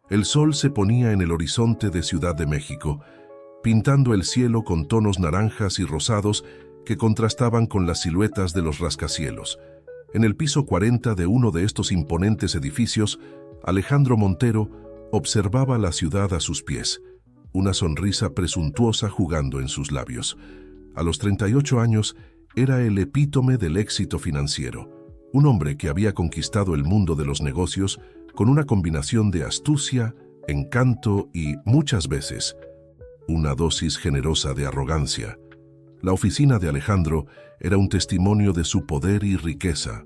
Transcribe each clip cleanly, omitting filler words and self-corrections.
El sol se ponía en el horizonte de Ciudad de México, pintando el cielo con tonos naranjas y rosados que contrastaban con las siluetas de los rascacielos. En el piso 40 de uno de estos imponentes edificios, Alejandro Montero observaba la ciudad a sus pies, una sonrisa presuntuosa jugando en sus labios. A los 38 años, era el epítome del éxito financiero, un hombre que había conquistado el mundo de los negocios con una combinación de astucia, encanto y, muchas veces, una dosis generosa de arrogancia. La oficina de Alejandro era un testimonio de su poder y riqueza.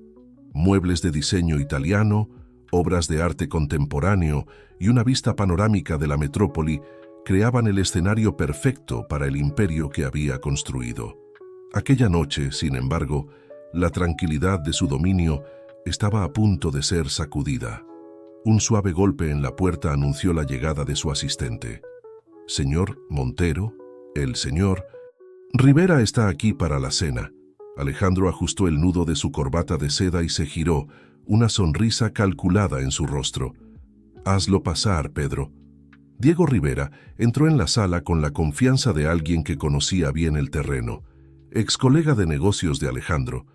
Muebles de diseño italiano, obras de arte contemporáneo y una vista panorámica de la metrópoli creaban el escenario perfecto para el imperio que había construido. Aquella noche, sin embargo, la tranquilidad de su dominio estaba a punto de ser sacudida. Un suave golpe en la puerta anunció la llegada de su asistente. «Señor Montero, el señor Rivera está aquí para la cena». Alejandro ajustó el nudo de su corbata de seda y se giró, una sonrisa calculada en su rostro. «Hazlo pasar, Pedro». Diego Rivera entró en la sala con la confianza de alguien que conocía bien el terreno. Ex colega de negocios de Alejandro,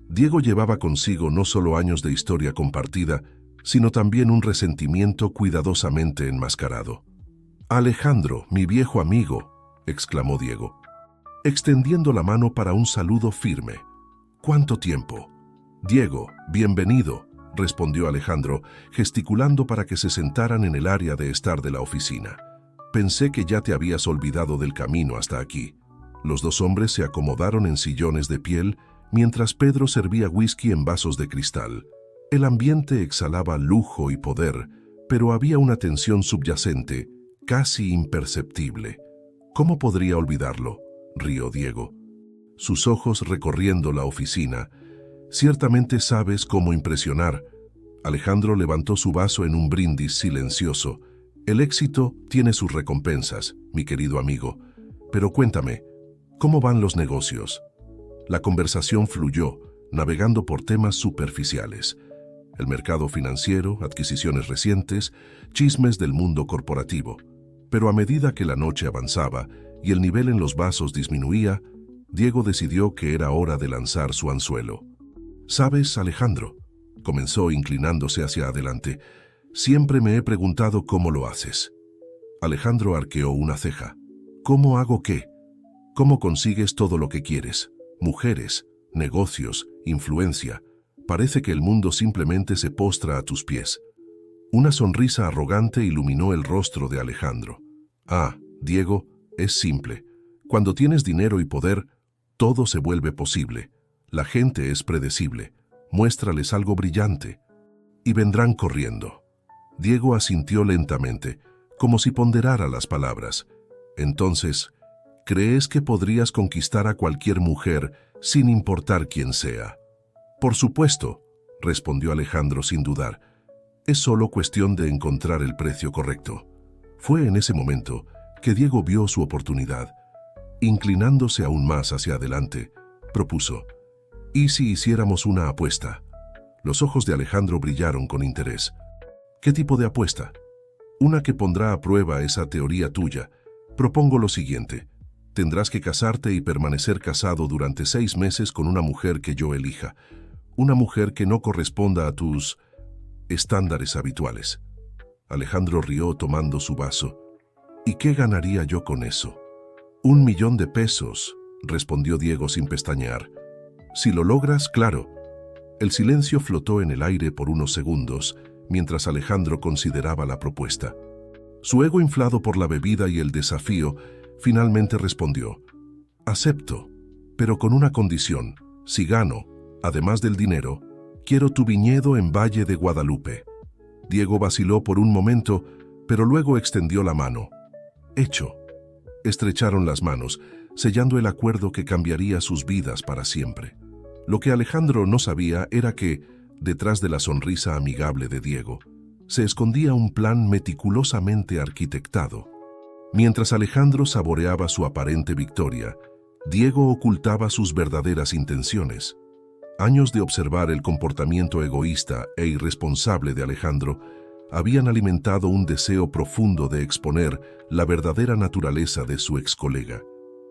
Diego llevaba consigo no solo años de historia compartida, sino también un resentimiento cuidadosamente enmascarado. «Alejandro, mi viejo amigo», exclamó Diego, extendiendo la mano para un saludo firme. «¿Cuánto tiempo?» «Diego, bienvenido», respondió Alejandro, gesticulando para que se sentaran en el área de estar de la oficina. «Pensé que ya te habías olvidado del camino hasta aquí». Los dos hombres se acomodaron en sillones de piel mientras Pedro servía whisky en vasos de cristal. El ambiente exhalaba lujo y poder, pero había una tensión subyacente, casi imperceptible. «¿Cómo podría olvidarlo?», rió Diego, sus ojos recorriendo la oficina. «Ciertamente sabes cómo impresionar». Alejandro levantó su vaso en un brindis silencioso. «El éxito tiene sus recompensas, mi querido amigo. Pero cuéntame, ¿cómo van los negocios?». La conversación fluyó, navegando por temas superficiales. El mercado financiero, adquisiciones recientes, chismes del mundo corporativo. Pero a medida que la noche avanzaba y el nivel en los vasos disminuía, Diego decidió que era hora de lanzar su anzuelo. «¿Sabes, Alejandro?», comenzó inclinándose hacia adelante, «siempre me he preguntado cómo lo haces». Alejandro arqueó una ceja. «¿Cómo hago qué? ¿Cómo consigues todo lo que quieres? Mujeres, negocios, influencia. Parece que el mundo simplemente se postra a tus pies». Una sonrisa arrogante iluminó el rostro de Alejandro. «Ah, Diego, es simple. Cuando tienes dinero y poder, todo se vuelve posible. La gente es predecible. Muéstrales algo brillante y vendrán corriendo». Diego asintió lentamente, como si ponderara las palabras. «Entonces, ¿crees que podrías conquistar a cualquier mujer sin importar quién sea?». «Por supuesto», respondió Alejandro sin dudar. «Es solo cuestión de encontrar el precio correcto». Fue en ese momento que Diego vio su oportunidad. Inclinándose aún más hacia adelante, propuso: «¿Y si hiciéramos una apuesta?». Los ojos de Alejandro brillaron con interés. «¿Qué tipo de apuesta?». «Una que pondrá a prueba esa teoría tuya. Propongo lo siguiente. Tendrás que casarte y permanecer casado durante 6 meses con una mujer que yo elija. Una mujer que no corresponda a tus estándares habituales». Alejandro rió tomando su vaso. «¿Y qué ganaría yo con eso?». $1.000.000, respondió Diego sin pestañear. «Si lo logras, claro». El silencio flotó en el aire por unos segundos, mientras Alejandro consideraba la propuesta. Su ego inflado por la bebida y el desafío, finalmente respondió: «Acepto, pero con una condición. Si gano, además del dinero, quiero tu viñedo en Valle de Guadalupe». Diego vaciló por un momento, pero luego extendió la mano. «Hecho». Estrecharon las manos, sellando el acuerdo que cambiaría sus vidas para siempre. Lo que Alejandro no sabía era que, detrás de la sonrisa amigable de Diego, se escondía un plan meticulosamente arquitectado. Mientras Alejandro saboreaba su aparente victoria, Diego ocultaba sus verdaderas intenciones. Años de observar el comportamiento egoísta e irresponsable de Alejandro habían alimentado un deseo profundo de exponer la verdadera naturaleza de su ex colega.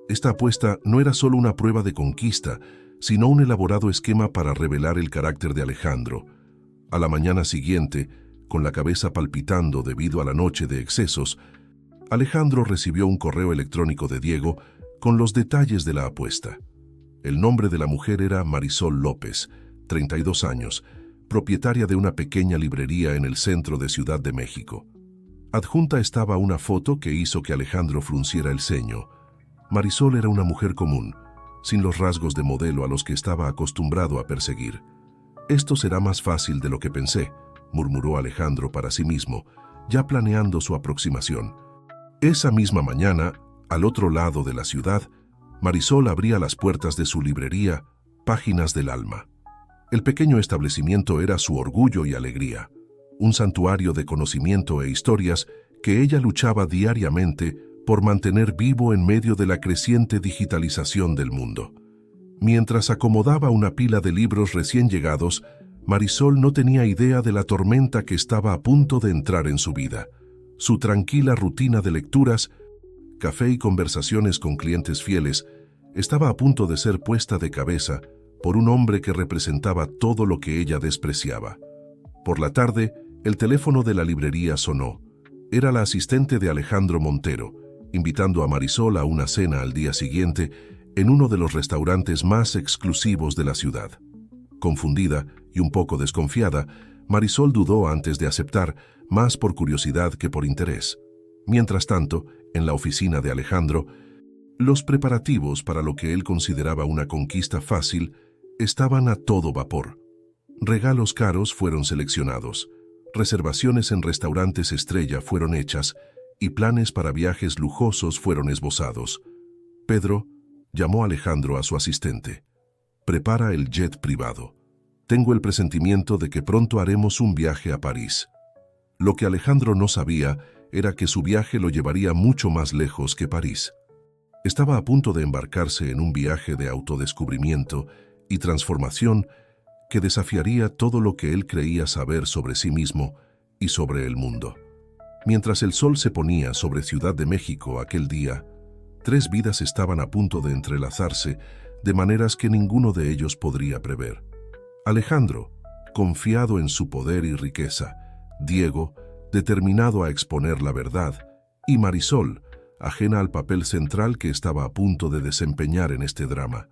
Esta apuesta no era solo una prueba de conquista, sino un elaborado esquema para revelar el carácter de Alejandro. A la mañana siguiente, con la cabeza palpitando debido a la noche de excesos, Alejandro recibió un correo electrónico de Diego con los detalles de la apuesta. El nombre de la mujer era Marisol López, 32 años, propietaria de una pequeña librería en el centro de Ciudad de México. Adjunta estaba una foto que hizo que Alejandro frunciera el ceño. Marisol era una mujer común, sin los rasgos de modelo a los que estaba acostumbrado a perseguir. «Esto será más fácil de lo que pensé», murmuró Alejandro para sí mismo, ya planeando su aproximación. Esa misma mañana, al otro lado de la ciudad, Marisol abría las puertas de su librería, Páginas del Alma. El pequeño establecimiento era su orgullo y alegría, un santuario de conocimiento e historias que ella luchaba diariamente por mantener vivo en medio de la creciente digitalización del mundo. Mientras acomodaba una pila de libros recién llegados, Marisol no tenía idea de la tormenta que estaba a punto de entrar en su vida. Su tranquila rutina de lecturas, café y conversaciones con clientes fieles estaba a punto de ser puesta de cabeza por un hombre que representaba todo lo que ella despreciaba. Por la tarde, el teléfono de la librería sonó. Era la asistente de Alejandro Montero, invitando a Marisol a una cena al día siguiente en uno de los restaurantes más exclusivos de la ciudad. Confundida y un poco desconfiada, Marisol dudó antes de aceptar, más por curiosidad que por interés. Mientras tanto, en la oficina de Alejandro, los preparativos para lo que él consideraba una conquista fácil estaban a todo vapor. Regalos caros fueron seleccionados, reservaciones en restaurantes estrella fueron hechas y planes para viajes lujosos fueron esbozados. Pedro llamó a Alejandro a su asistente. «Prepara el jet privado. Tengo el presentimiento de que pronto haremos un viaje a París». Lo que Alejandro no sabía era que su viaje lo llevaría mucho más lejos que París. Estaba a punto de embarcarse en un viaje de autodescubrimiento y transformación que desafiaría todo lo que él creía saber sobre sí mismo y sobre el mundo. Mientras el sol se ponía sobre Ciudad de México aquel día, 3 vidas estaban a punto de entrelazarse de maneras que ninguno de ellos podría prever. Alejandro, confiado en su poder y riqueza; Diego, determinado a exponer la verdad; y Marisol, ajena al papel central que estaba a punto de desempeñar en este drama.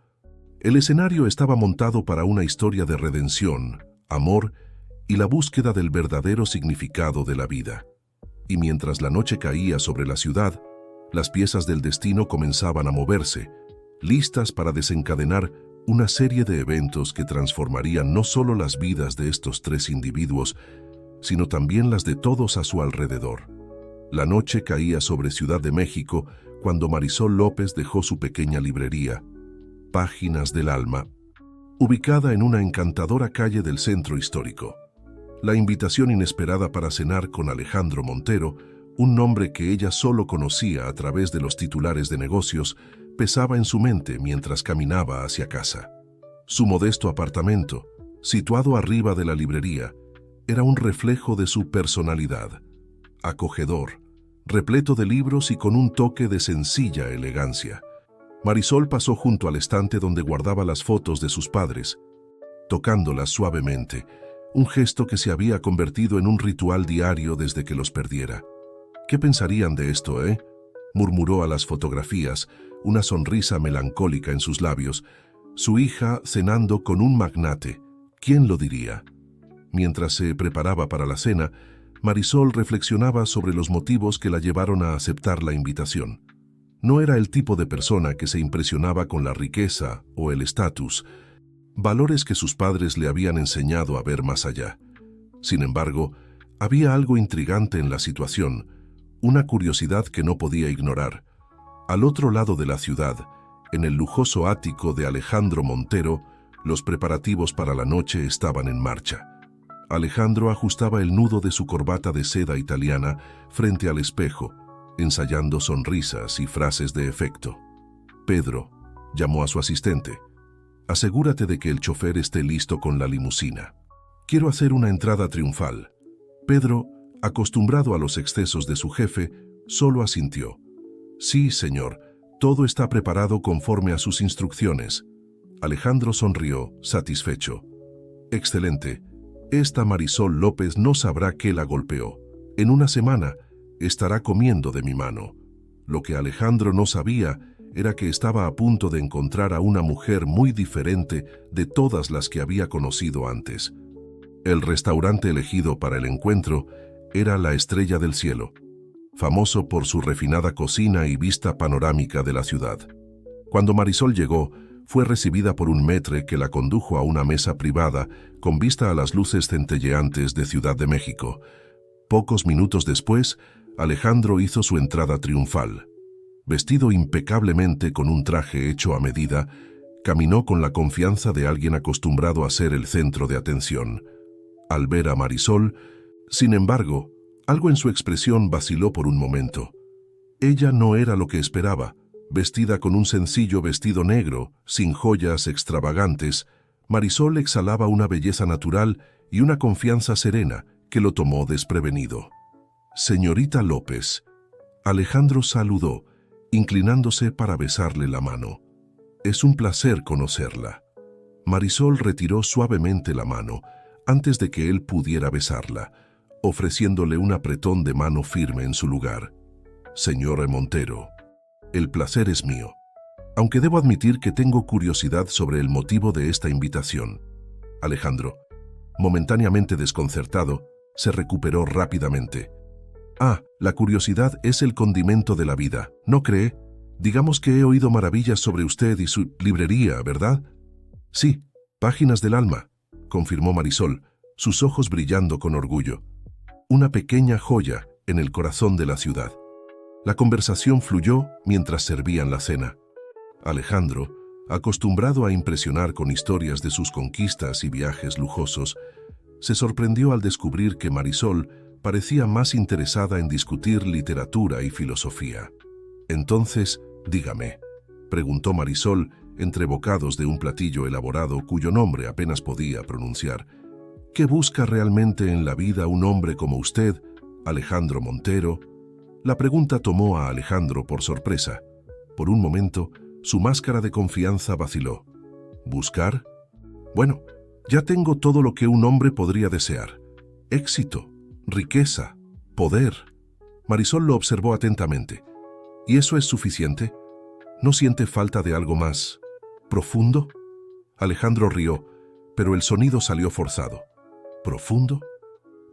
El escenario estaba montado para una historia de redención, amor y la búsqueda del verdadero significado de la vida. Y mientras la noche caía sobre la ciudad, las piezas del destino comenzaban a moverse, listas para desencadenar una serie de eventos que transformarían no solo las vidas de estos 3 individuos, sino también las de todos a su alrededor. La noche caía sobre Ciudad de México cuando Marisol López dejó su pequeña librería, Páginas del Alma, ubicada en una encantadora calle del centro histórico. La invitación inesperada para cenar con Alejandro Montero, un nombre que ella solo conocía a través de los titulares de negocios, pesaba en su mente mientras caminaba hacia casa. Su modesto apartamento, situado arriba de la librería, era un reflejo de su personalidad, acogedor, repleto de libros y con un toque de sencilla elegancia. Marisol pasó junto al estante donde guardaba las fotos de sus padres, tocándolas suavemente, un gesto que se había convertido en un ritual diario desde que los perdiera. «¿Qué pensarían de esto, eh?», murmuró a las fotografías, una sonrisa melancólica en sus labios. Su hija cenando con un magnate, ¿quién lo diría? Mientras se preparaba para la cena, Marisol reflexionaba sobre los motivos que la llevaron a aceptar la invitación. No era el tipo de persona que se impresionaba con la riqueza o el estatus, valores que sus padres le habían enseñado a ver más allá. Sin embargo, había algo intrigante en la situación, una curiosidad que no podía ignorar. Al otro lado de la ciudad, en el lujoso ático de Alejandro Montero, los preparativos para la noche estaban en marcha. Alejandro ajustaba el nudo de su corbata de seda italiana frente al espejo, ensayando sonrisas y frases de efecto. «Pedro», llamó a su asistente, «asegúrate de que el chofer esté listo con la limusina. Quiero hacer una entrada triunfal». Pedro Acostumbrado a los excesos de su jefe, solo asintió. Sí, señor, todo está preparado conforme a sus instrucciones. Alejandro sonrió, satisfecho. Excelente. Esta Marisol López no sabrá que la golpeó. En una semana estará comiendo de mi mano. Lo que Alejandro no sabía era que estaba a punto de encontrar a una mujer muy diferente de todas las que había conocido antes. El restaurante elegido para el encuentro era la Estrella del Cielo, famoso por su refinada cocina y vista panorámica de la ciudad. Cuando Marisol llegó, fue recibida por un maître que la condujo a una mesa privada con vista a las luces centelleantes de Ciudad de México. Pocos minutos después, Alejandro hizo su entrada triunfal. Vestido impecablemente con un traje hecho a medida, caminó con la confianza de alguien acostumbrado a ser el centro de atención. Al ver a Marisol, sin embargo, algo en su expresión vaciló por un momento. Ella no era lo que esperaba. Vestida con un sencillo vestido negro, sin joyas extravagantes, Marisol exhalaba una belleza natural y una confianza serena que lo tomó desprevenido. «Señorita López», Alejandro saludó, inclinándose para besarle la mano. «Es un placer conocerla». Marisol retiró suavemente la mano antes de que él pudiera besarla, ofreciéndole un apretón de mano firme en su lugar. «Señora Montero, el placer es mío, aunque debo admitir que tengo curiosidad sobre el motivo de esta invitación». Alejandro, momentáneamente desconcertado, se recuperó rápidamente. «Ah, la curiosidad es el condimento de la vida, ¿no cree? Digamos que he oído maravillas sobre usted y su librería, ¿verdad?» «Sí, páginas del alma», confirmó Marisol, sus ojos brillando con orgullo. «Una pequeña joya en el corazón de la ciudad». La conversación fluyó mientras servían la cena. Alejandro, acostumbrado a impresionar con historias de sus conquistas y viajes lujosos, se sorprendió al descubrir que Marisol parecía más interesada en discutir literatura y filosofía. «Entonces, dígame», preguntó Marisol entre bocados de un platillo elaborado cuyo nombre apenas podía pronunciar, «¿qué busca realmente en la vida un hombre como usted, Alejandro Montero?» La pregunta tomó a Alejandro por sorpresa. Por un momento, su máscara de confianza vaciló. ¿Buscar? Bueno, ya tengo todo lo que un hombre podría desear. Éxito, riqueza, poder. Marisol lo observó atentamente. ¿Y eso es suficiente? ¿No siente falta de algo más profundo? Alejandro rió, pero el sonido salió forzado. ¿Profundo?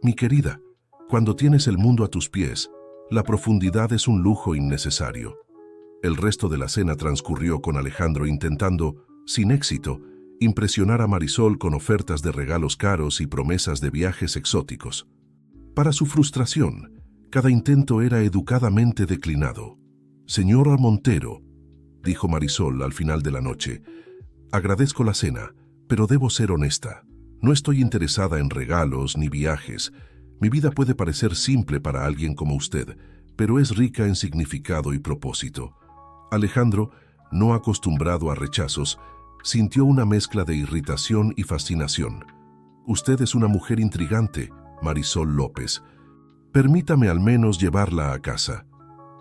Mi querida, cuando tienes el mundo a tus pies, la profundidad es un lujo innecesario. El resto de la cena transcurrió con Alejandro intentando, sin éxito, impresionar a Marisol con ofertas de regalos caros y promesas de viajes exóticos. Para su frustración, cada intento era educadamente declinado. «Señora Montero», dijo Marisol al final de la noche, «agradezco la cena, pero debo ser honesta. No estoy interesada en regalos ni viajes. Mi vida puede parecer simple para alguien como usted, pero es rica en significado y propósito». Alejandro, no acostumbrado a rechazos, sintió una mezcla de irritación y fascinación. «Usted es una mujer intrigante, Marisol López. Permítame al menos llevarla a casa».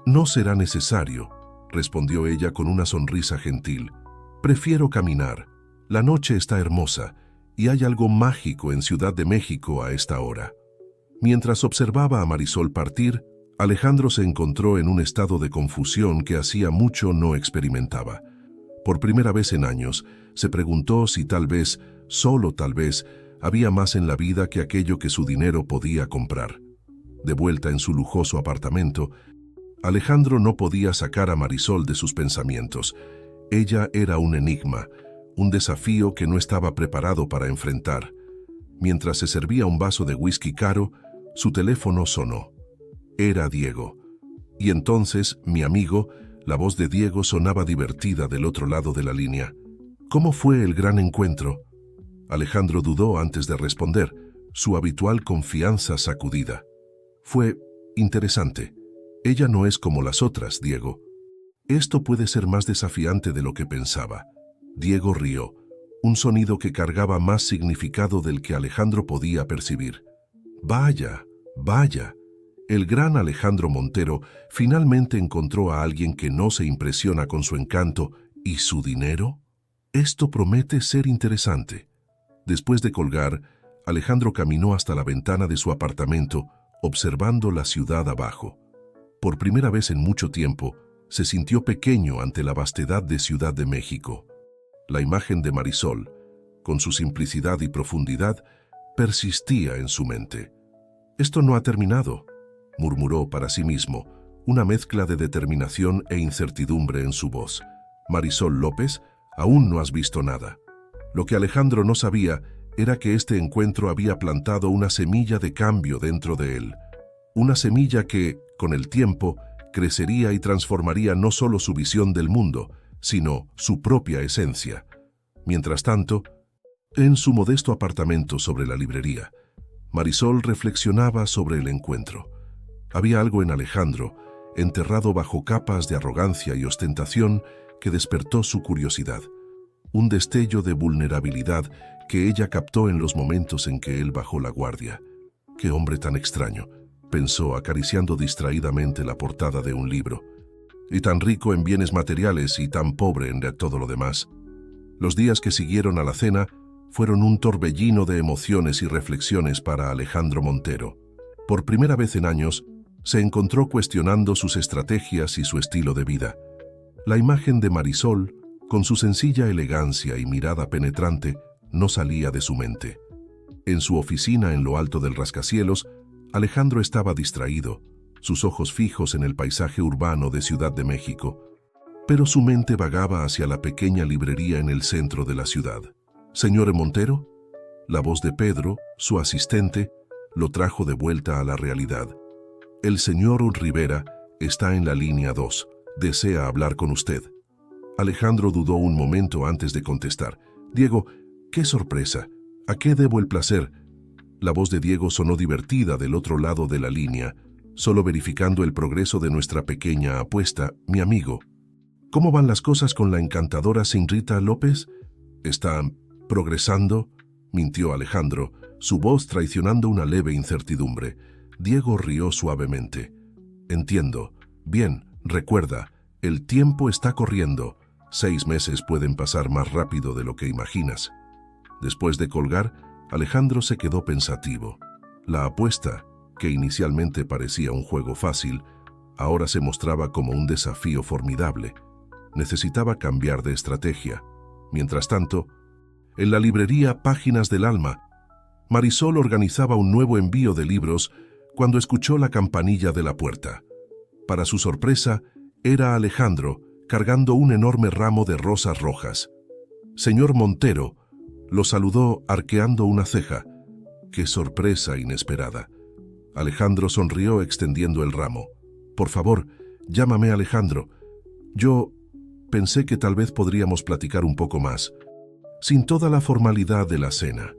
«No será necesario», respondió ella con una sonrisa gentil. «Prefiero caminar. La noche está hermosa y hay algo mágico en Ciudad de México a esta hora». Mientras observaba a Marisol partir, Alejandro se encontró en un estado de confusión que hacía mucho no experimentaba. Por primera vez en años, se preguntó si tal vez, solo tal vez, había más en la vida que aquello que su dinero podía comprar. De vuelta en su lujoso apartamento, Alejandro no podía sacar a Marisol de sus pensamientos. Ella era un enigma, un desafío que no estaba preparado para enfrentar. Mientras se servía un vaso de whisky caro, su teléfono sonó. Era Diego. Y entonces, mi amigo, la voz de Diego sonaba divertida del otro lado de la línea. «¿Cómo fue el gran encuentro?» Alejandro dudó antes de responder, su habitual confianza sacudida. «Fue interesante. Ella no es como las otras, Diego». «Esto puede ser más desafiante de lo que pensaba». Diego rió, un sonido que cargaba más significado del que Alejandro podía percibir. «Vaya, Vaya, el gran Alejandro Montero finalmente encontró a alguien que no se impresiona con su encanto y su dinero. Esto promete ser interesante. Después de colgar, Alejandro caminó hasta la ventana de su apartamento, observando la ciudad abajo. Por primera vez en mucho tiempo, se sintió pequeño ante la vastedad de Ciudad de México. La imagen de Marisol, con su simplicidad y profundidad, persistía en su mente. «Esto no ha terminado», murmuró para sí mismo, una mezcla de determinación e incertidumbre en su voz. «Marisol López, aún no has visto nada». Lo que Alejandro no sabía era que este encuentro había plantado una semilla de cambio dentro de él. Una semilla que, con el tiempo, crecería y transformaría no solo su visión del mundo, sino su propia esencia. Mientras tanto, en su modesto apartamento sobre la librería, Marisol reflexionaba sobre el encuentro. Había algo en Alejandro, enterrado bajo capas de arrogancia y ostentación, que despertó su curiosidad. Un destello de vulnerabilidad que ella captó en los momentos en que él bajó la guardia. «Qué hombre tan extraño», pensó acariciando distraídamente la portada de un libro. «Y tan rico en bienes materiales y tan pobre en todo lo demás». Los días que siguieron a la cena fueron un torbellino de emociones y reflexiones para Alejandro Montero. Por primera vez en años, se encontró cuestionando sus estrategias y su estilo de vida. La imagen de Marisol, con su sencilla elegancia y mirada penetrante, no salía de su mente. En su oficina en lo alto del rascacielos, Alejandro estaba distraído, sus ojos fijos en el paisaje urbano de Ciudad de México, pero su mente vagaba hacia la pequeña librería en el centro de la ciudad. «¿Señor Montero?» La voz de Pedro, su asistente, lo trajo de vuelta a la realidad. «El señor Rivera está en la línea 2. Desea hablar con usted». Alejandro dudó un momento antes de contestar. «Diego, qué sorpresa. ¿A qué debo el placer?» La voz de Diego sonó divertida del otro lado de la línea. «Solo verificando el progreso de nuestra pequeña apuesta, mi amigo». «¿Cómo van las cosas con la encantadora señorita López?» «¿Están progresando?», mintió Alejandro, su voz traicionando una leve incertidumbre. Diego rió suavemente. «Entiendo. Bien, recuerda, el tiempo está corriendo. 6 meses pueden pasar más rápido de lo que imaginas». Después de colgar, Alejandro se quedó pensativo. La apuesta, que inicialmente parecía un juego fácil, ahora se mostraba como un desafío formidable. Necesitaba cambiar de estrategia. Mientras tanto, en la librería Páginas del Alma, Marisol organizaba un nuevo envío de libros cuando escuchó la campanilla de la puerta. Para su sorpresa, era Alejandro, cargando un enorme ramo de rosas rojas. «Señor Montero», lo saludó arqueando una ceja. «Qué sorpresa inesperada». Alejandro sonrió extendiendo el ramo. «Por favor, llámame Alejandro. Yo pensé que tal vez podríamos platicar un poco más, sin toda la formalidad de la cena».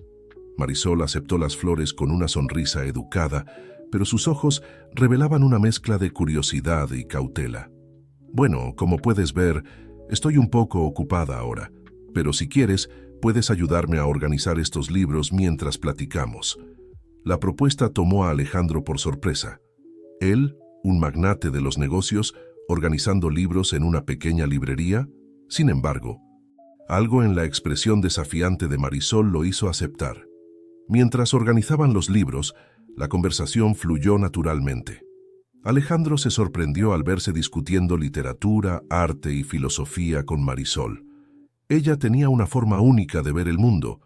Marisol aceptó las flores con una sonrisa educada, pero sus ojos revelaban una mezcla de curiosidad y cautela. «Bueno, como puedes ver, estoy un poco ocupada ahora, pero si quieres, puedes ayudarme a organizar estos libros mientras platicamos». La propuesta tomó a Alejandro por sorpresa. Él, un magnate de los negocios, organizando libros en una pequeña librería. Sin embargo, algo en la expresión desafiante de Marisol lo hizo aceptar. Mientras organizaban los libros, la conversación fluyó naturalmente. Alejandro se sorprendió al verse discutiendo literatura, arte y filosofía con Marisol. Ella tenía una forma única de ver el mundo,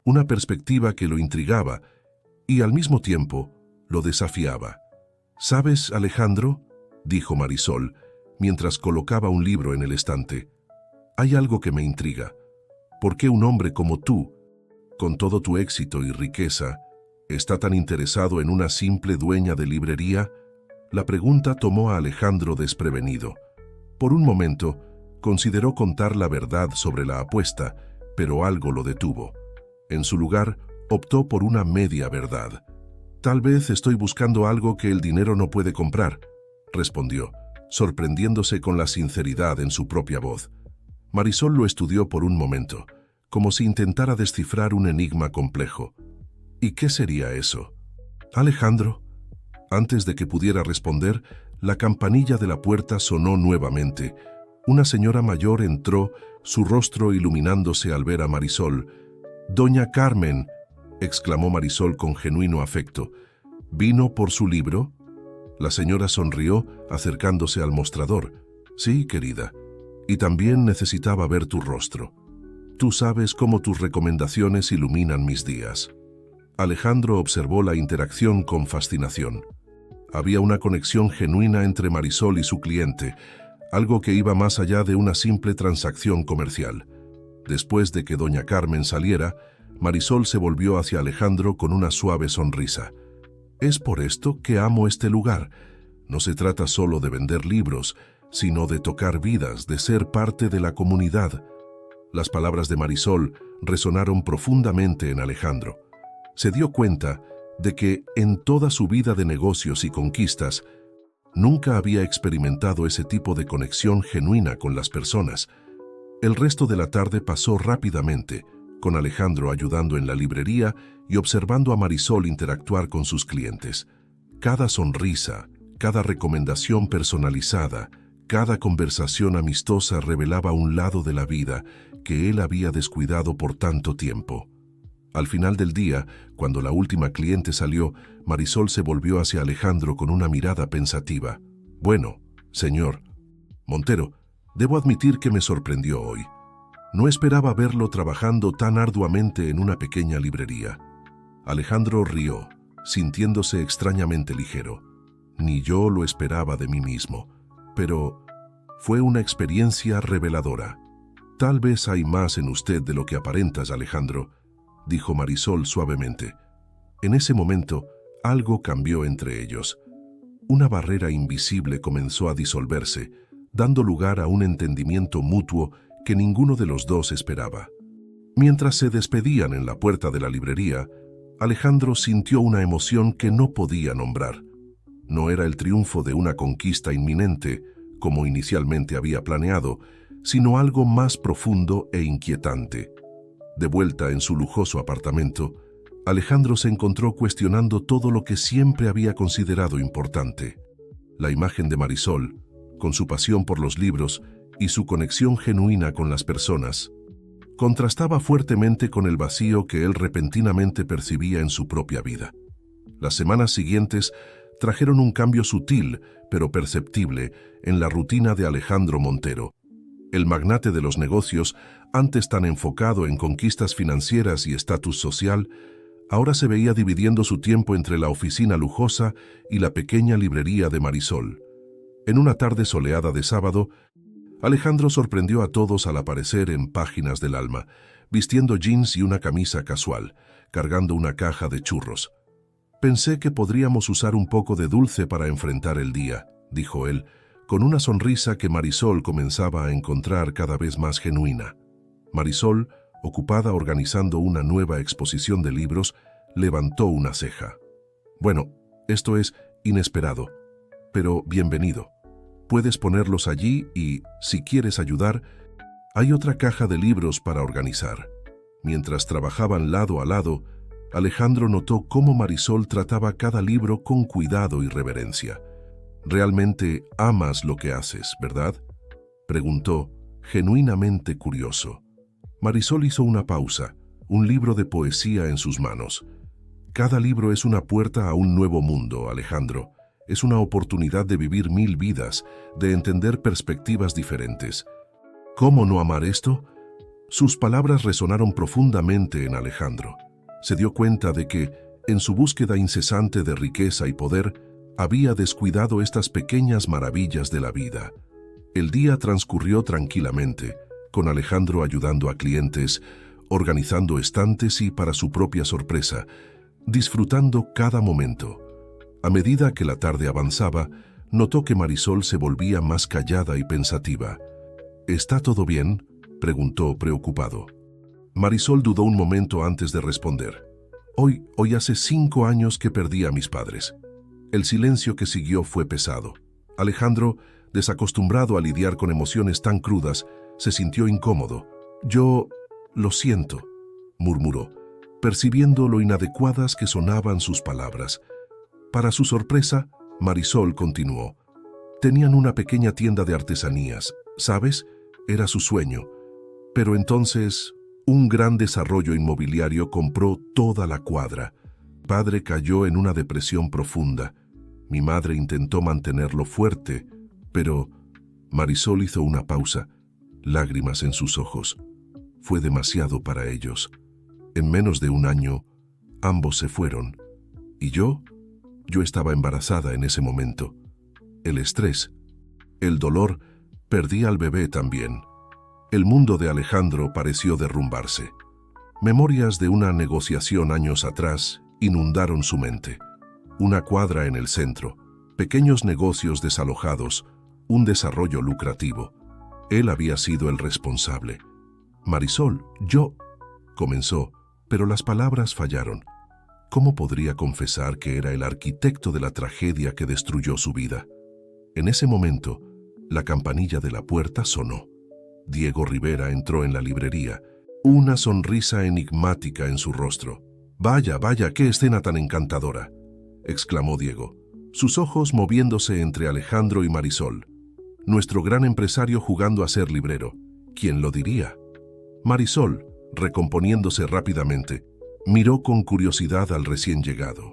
una perspectiva que lo intrigaba y al mismo tiempo lo desafiaba. «¿Sabes, Alejandro?», dijo Marisol, mientras colocaba un libro en el estante. «Hay algo que me intriga. ¿Por qué un hombre como tú, con todo tu éxito y riqueza, está tan interesado en una simple dueña de librería?» La pregunta tomó a Alejandro desprevenido. Por un momento, consideró contar la verdad sobre la apuesta, pero algo lo detuvo. En su lugar, optó por una media verdad. «Tal vez estoy buscando algo que el dinero no puede comprar», respondió, sorprendiéndose con la sinceridad en su propia voz. Marisol lo estudió por un momento, como si intentara descifrar un enigma complejo. «¿Y qué sería eso?» «Alejandro», Antes de que pudiera responder, la campanilla de la puerta sonó nuevamente. Una señora mayor entró, su rostro iluminándose al ver a Marisol. «Doña Carmen», exclamó Marisol con genuino afecto. «¿Vino por su libro?» La señora sonrió, acercándose al mostrador. «Sí, querida. Y también necesitaba ver tu rostro. Tú sabes cómo tus recomendaciones iluminan mis días». Alejandro observó la interacción con fascinación. Había una conexión genuina entre Marisol y su cliente, algo que iba más allá de una simple transacción comercial. Después de que doña Carmen saliera, Marisol se volvió hacia Alejandro con una suave sonrisa. «Es por esto que amo este lugar. No se trata solo de vender libros, sino de tocar vidas, de ser parte de la comunidad». Las palabras de Marisol resonaron profundamente en Alejandro. Se dio cuenta de que en toda su vida de negocios y conquistas, nunca había experimentado ese tipo de conexión genuina con las personas. El resto de la tarde pasó rápidamente, con Alejandro ayudando en la librería y observando a Marisol interactuar con sus clientes. Cada sonrisa, cada recomendación personalizada, cada conversación amistosa revelaba un lado de la vida que él había descuidado por tanto tiempo. Al final del día, cuando la última cliente salió, Marisol se volvió hacia Alejandro con una mirada pensativa. «Bueno, señor Montero, debo admitir que me sorprendió hoy. No esperaba verlo trabajando tan arduamente en una pequeña librería». Alejandro rió, sintiéndose extrañamente ligero. «Ni yo lo esperaba de mí mismo, pero fue una experiencia reveladora. Tal vez hay más en usted de lo que aparentas, Alejandro», dijo Marisol suavemente. En ese momento, algo cambió entre ellos. Una barrera invisible comenzó a disolverse, dando lugar a un entendimiento mutuo que ninguno de los dos esperaba. Mientras se despedían en la puerta de la librería, Alejandro sintió una emoción que no podía nombrar. No era el triunfo de una conquista inminente, como inicialmente había planeado, sino algo más profundo e inquietante. De vuelta en su lujoso apartamento, Alejandro se encontró cuestionando todo lo que siempre había considerado importante. La imagen de Marisol, con su pasión por los libros y su conexión genuina con las personas, contrastaba fuertemente con el vacío que él repentinamente percibía en su propia vida. Las semanas siguientes trajeron un cambio sutil, pero perceptible, en la rutina de Alejandro Montero. El magnate de los negocios, antes tan enfocado en conquistas financieras y estatus social, ahora se veía dividiendo su tiempo entre la oficina lujosa y la pequeña librería de Marisol. En una tarde soleada de sábado, Alejandro sorprendió a todos al aparecer en Páginas del Alma, vistiendo jeans y una camisa casual, cargando una caja de churros. «Pensé que podríamos usar un poco de dulce para enfrentar el día», dijo él, con una sonrisa que Marisol comenzaba a encontrar cada vez más genuina. Marisol, ocupada organizando una nueva exposición de libros, levantó una ceja. «Bueno, esto es inesperado, pero bienvenido. Puedes ponerlos allí y, si quieres ayudar, hay otra caja de libros para organizar». Mientras trabajaban lado a lado, Alejandro notó cómo Marisol trataba cada libro con cuidado y reverencia. «Realmente amas lo que haces, ¿verdad?», preguntó, genuinamente curioso. Marisol hizo una pausa, un libro de poesía en sus manos. «Cada libro es una puerta a un nuevo mundo, Alejandro. Es una oportunidad de vivir 1000 vidas, de entender perspectivas diferentes. ¿Cómo no amar esto?». Sus palabras resonaron profundamente en Alejandro. Se dio cuenta de que, en su búsqueda incesante de riqueza y poder, había descuidado estas pequeñas maravillas de la vida. El día transcurrió tranquilamente, con Alejandro ayudando a clientes, organizando estantes y, para su propia sorpresa, disfrutando cada momento. A medida que la tarde avanzaba, notó que Marisol se volvía más callada y pensativa. «¿Está todo bien?», preguntó preocupado. Marisol dudó un momento antes de responder. Hoy hace 5 años que perdí a mis padres». El silencio que siguió fue pesado. Alejandro, desacostumbrado a lidiar con emociones tan crudas, se sintió incómodo. «Yo lo siento», murmuró, percibiendo lo inadecuadas que sonaban sus palabras. Para su sorpresa, Marisol continuó. Tenían una pequeña tienda de artesanías, ¿sabes? Era su sueño. Pero entonces, un gran desarrollo inmobiliario compró toda la cuadra. Mi padre cayó en una depresión profunda. Mi madre intentó mantenerlo fuerte, pero Marisol hizo una pausa, lágrimas en sus ojos. Fue demasiado para ellos. En menos de un año, ambos se fueron. ¿Y yo? Yo estaba embarazada en ese momento. El estrés, el dolor, perdí al bebé también. El mundo de Alejandro pareció derrumbarse. Memorias de una negociación años atrás inundaron su mente. Una cuadra en el centro, pequeños negocios desalojados, un desarrollo lucrativo. Él había sido el responsable. Marisol, yo, comenzó, pero las palabras fallaron. ¿Cómo podría confesar que era el arquitecto de la tragedia que destruyó su vida? En ese momento, la campanilla de la puerta sonó. Diego Rivera entró en la librería, una sonrisa enigmática en su rostro. «Vaya, vaya, qué escena tan encantadora», exclamó Diego, sus ojos moviéndose entre Alejandro y Marisol. «Nuestro gran empresario jugando a ser librero. ¿Quién lo diría?» Marisol, recomponiéndose rápidamente, miró con curiosidad al recién llegado.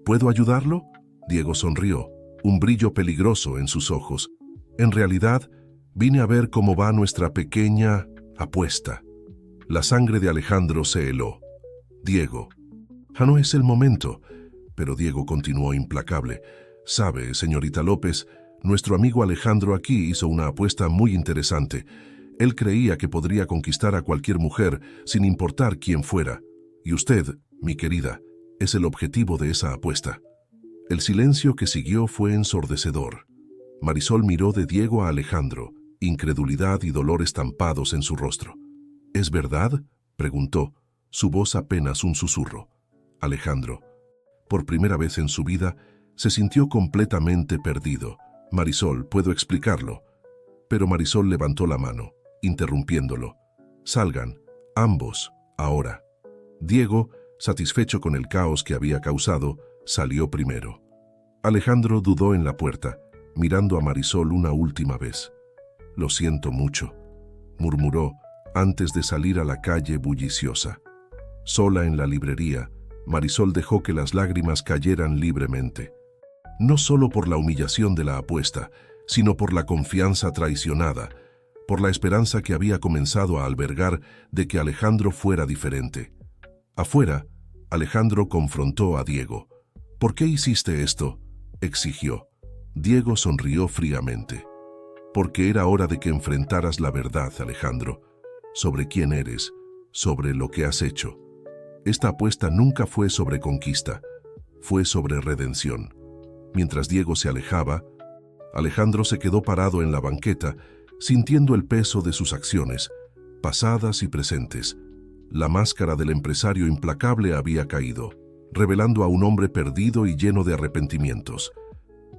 «¿Puedo ayudarlo?» Diego sonrió, un brillo peligroso en sus ojos. «En realidad, vine a ver cómo va nuestra pequeña apuesta». La sangre de Alejandro se heló. «Diego, no es el momento», pero Diego continuó implacable. «Sabe, señorita López, nuestro amigo Alejandro aquí hizo una apuesta muy interesante. Él creía que podría conquistar a cualquier mujer sin importar quién fuera. Y usted, mi querida, es el objetivo de esa apuesta». El silencio que siguió fue ensordecedor. Marisol miró de Diego a Alejandro, incredulidad y dolor estampados en su rostro. «¿Es verdad?», preguntó, su voz apenas un susurro. Alejandro, por primera vez en su vida, se sintió completamente perdido. «Marisol, puedo explicarlo». Pero Marisol levantó la mano, interrumpiéndolo. «Salgan, ambos, ahora». Diego, satisfecho con el caos que había causado, salió primero. Alejandro dudó en la puerta, mirando a Marisol una última vez. «Lo siento mucho», murmuró antes de salir a la calle bulliciosa. Sola en la librería, Marisol dejó que las lágrimas cayeran libremente. No solo por la humillación de la apuesta, sino por la confianza traicionada, por la esperanza que había comenzado a albergar de que Alejandro fuera diferente. Afuera, Alejandro confrontó a Diego. «¿Por qué hiciste esto?», exigió. Diego sonrió fríamente. «Porque era hora de que enfrentaras la verdad, Alejandro, sobre quién eres, sobre lo que has hecho. Esta apuesta nunca fue sobre conquista, fue sobre redención». Mientras Diego se alejaba, Alejandro se quedó parado en la banqueta, sintiendo el peso de sus acciones, pasadas y presentes. La máscara del empresario implacable había caído, revelando a un hombre perdido y lleno de arrepentimientos.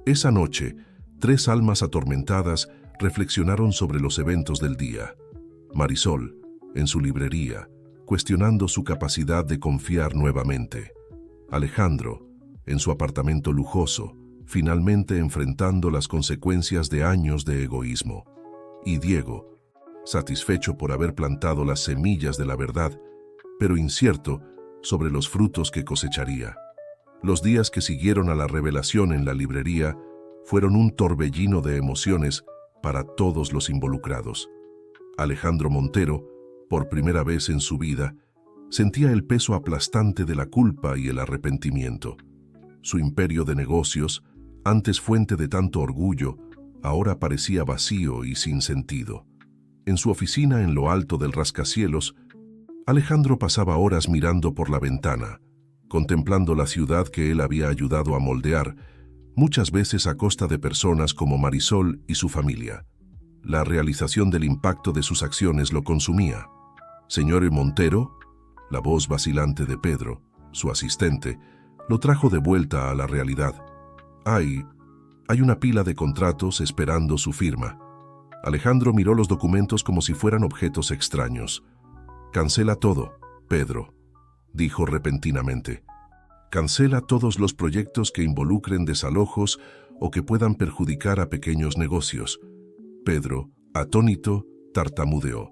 Esa noche, 3 almas atormentadas reflexionaron sobre los eventos del día. Marisol, en su librería, cuestionando su capacidad de confiar nuevamente. Alejandro, en su apartamento lujoso, finalmente enfrentando las consecuencias de años de egoísmo. Y Diego, satisfecho por haber plantado las semillas de la verdad, pero incierto sobre los frutos que cosecharía. Los días que siguieron a la revelación en la librería fueron un torbellino de emociones para todos los involucrados. Alejandro Montero, por primera vez en su vida, sentía el peso aplastante de la culpa y el arrepentimiento. Su imperio de negocios, antes fuente de tanto orgullo, ahora parecía vacío y sin sentido. En su oficina en lo alto del rascacielos, Alejandro pasaba horas mirando por la ventana, contemplando la ciudad que él había ayudado a moldear, muchas veces a costa de personas como Marisol y su familia. La realización del impacto de sus acciones lo consumía. «Señor Montero», la voz vacilante de Pedro, su asistente, lo trajo de vuelta a la realidad. Hay una pila de contratos esperando su firma». Alejandro miró los documentos como si fueran objetos extraños. «Cancela todo, Pedro», dijo repentinamente. Cancela todos los proyectos que involucren desalojos o que puedan perjudicar a pequeños negocios. Pedro, atónito, tartamudeó.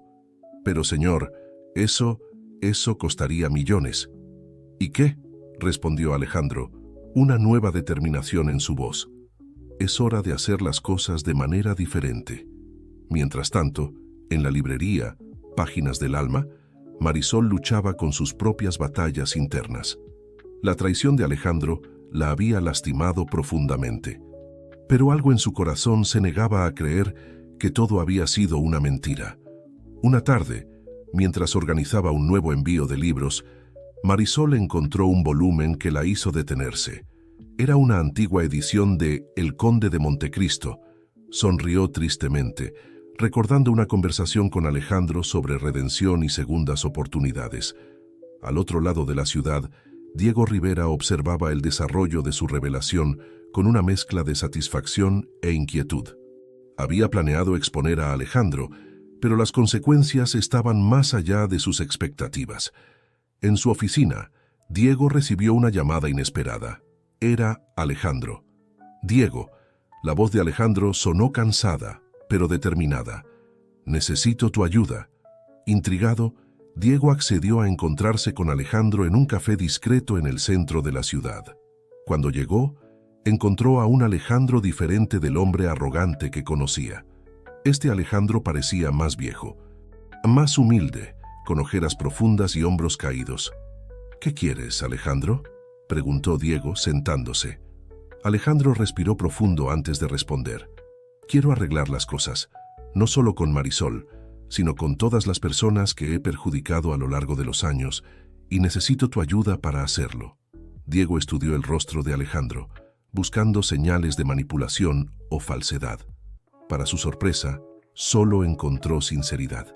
Pero señor, eso costaría millones. ¿Y qué? Respondió Alejandro, una nueva determinación en su voz. Es hora de hacer las cosas de manera diferente. Mientras tanto, en la librería, Páginas del Alma, Marisol luchaba con sus propias batallas internas. La traición de Alejandro la había lastimado profundamente, pero algo en su corazón se negaba a creer que todo había sido una mentira. Una tarde, mientras organizaba un nuevo envío de libros, Marisol encontró un volumen que la hizo detenerse. Era una antigua edición de El Conde de Montecristo. Sonrió tristemente, recordando una conversación con Alejandro sobre redención y segundas oportunidades. Al otro lado de la ciudad, Diego Rivera observaba el desarrollo de su revelación con una mezcla de satisfacción e inquietud. Había planeado exponer a Alejandro, pero las consecuencias estaban más allá de sus expectativas. En su oficina, Diego recibió una llamada inesperada. Era Alejandro. Diego. La voz de Alejandro sonó cansada, pero determinada. Necesito tu ayuda. Intrigado, Diego accedió a encontrarse con Alejandro en un café discreto en el centro de la ciudad. Cuando llegó, encontró a un Alejandro diferente del hombre arrogante que conocía. Este Alejandro parecía más viejo, más humilde, con ojeras profundas y hombros caídos. ¿Qué quieres, Alejandro?, preguntó Diego, sentándose. Alejandro respiró profundo antes de responder. Quiero arreglar las cosas, no solo con Marisol, sino con todas las personas que he perjudicado a lo largo de los años, y necesito tu ayuda para hacerlo. Diego estudió el rostro de Alejandro, buscando señales de manipulación o falsedad. Para su sorpresa, solo encontró sinceridad.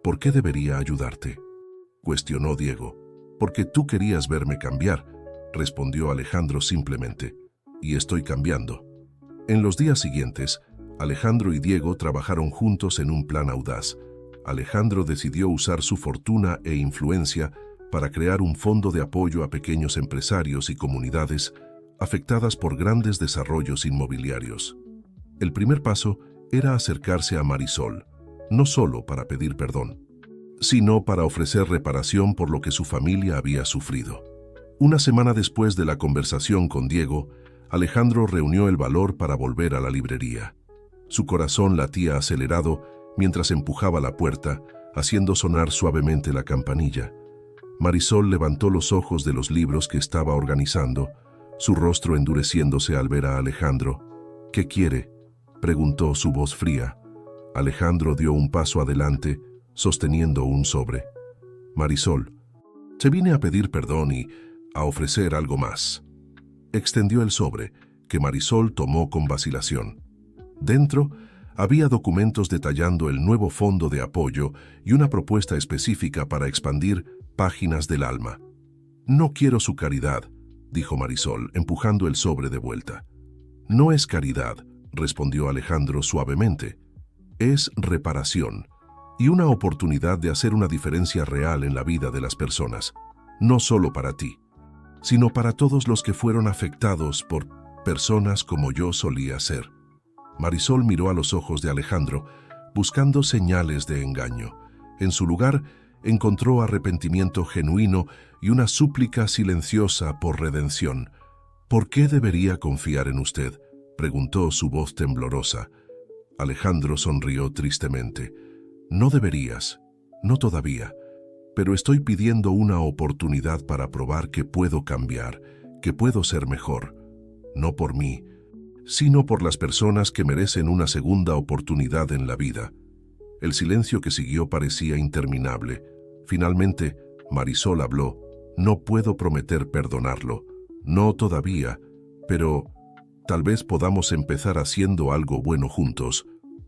¿Por qué debería ayudarte?, cuestionó Diego. Porque tú querías verme cambiar, respondió Alejandro simplemente. Y estoy cambiando. En los días siguientes, Alejandro y Diego trabajaron juntos en un plan audaz. Alejandro decidió usar su fortuna e influencia para crear un fondo de apoyo a pequeños empresarios y comunidades afectadas por grandes desarrollos inmobiliarios. El primer paso era acercarse a Marisol, no solo para pedir perdón, sino para ofrecer reparación por lo que su familia había sufrido. Una semana después de la conversación con Diego, Alejandro reunió el valor para volver a la librería. Su corazón latía acelerado mientras empujaba la puerta, haciendo sonar suavemente la campanilla. Marisol levantó los ojos de los libros que estaba organizando, su rostro endureciéndose al ver a Alejandro. ¿Qué quiere?, preguntó su voz fría. Alejandro dio un paso adelante, sosteniendo un sobre. Marisol, te vine a pedir perdón y a ofrecer algo más. Extendió el sobre, que Marisol tomó con vacilación. Dentro había documentos detallando el nuevo fondo de apoyo y una propuesta específica para expandir Páginas del Alma. No quiero su caridad, dijo Marisol, empujando el sobre de vuelta. No es caridad, respondió Alejandro suavemente. Es reparación y una oportunidad de hacer una diferencia real en la vida de las personas, no solo para ti, sino para todos los que fueron afectados por personas como yo solía ser. Marisol miró a los ojos de Alejandro, buscando señales de engaño. En su lugar, encontró arrepentimiento genuino y una súplica silenciosa por redención. ¿Por qué debería confiar en usted?, preguntó su voz temblorosa. Alejandro sonrió tristemente. No deberías, no todavía, pero estoy pidiendo una oportunidad para probar que puedo cambiar, que puedo ser mejor. No por mí, sino por las personas que merecen una segunda oportunidad en la vida. El silencio que siguió parecía interminable. Finalmente, Marisol habló. No puedo prometer perdonarlo. No todavía, pero tal vez podamos empezar haciendo algo bueno juntos.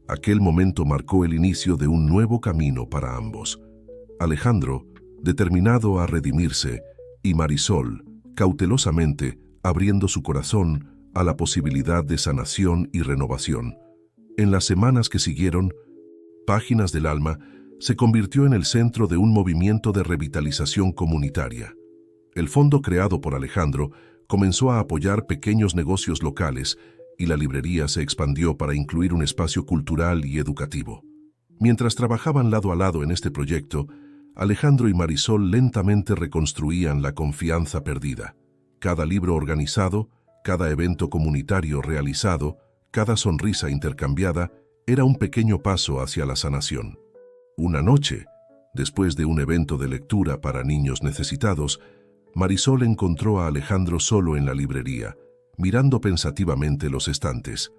Aquel momento marcó el inicio de un nuevo camino para ambos. Alejandro, determinado a redimirse, y Marisol, cautelosamente, abriendo su corazón a la posibilidad de sanación y renovación. En las semanas que siguieron, Páginas del Alma se convirtió en el centro de un movimiento de revitalización comunitaria. El fondo creado por Alejandro comenzó a apoyar pequeños negocios locales y la librería se expandió para incluir un espacio cultural y educativo. Mientras trabajaban lado a lado en este proyecto, Alejandro y Marisol lentamente reconstruían la confianza perdida. Cada libro organizado, cada evento comunitario realizado, cada sonrisa intercambiada, era un pequeño paso hacia la sanación. Una noche, después de un evento de lectura para niños necesitados, Marisol encontró a Alejandro solo en la librería, mirando pensativamente los estantes.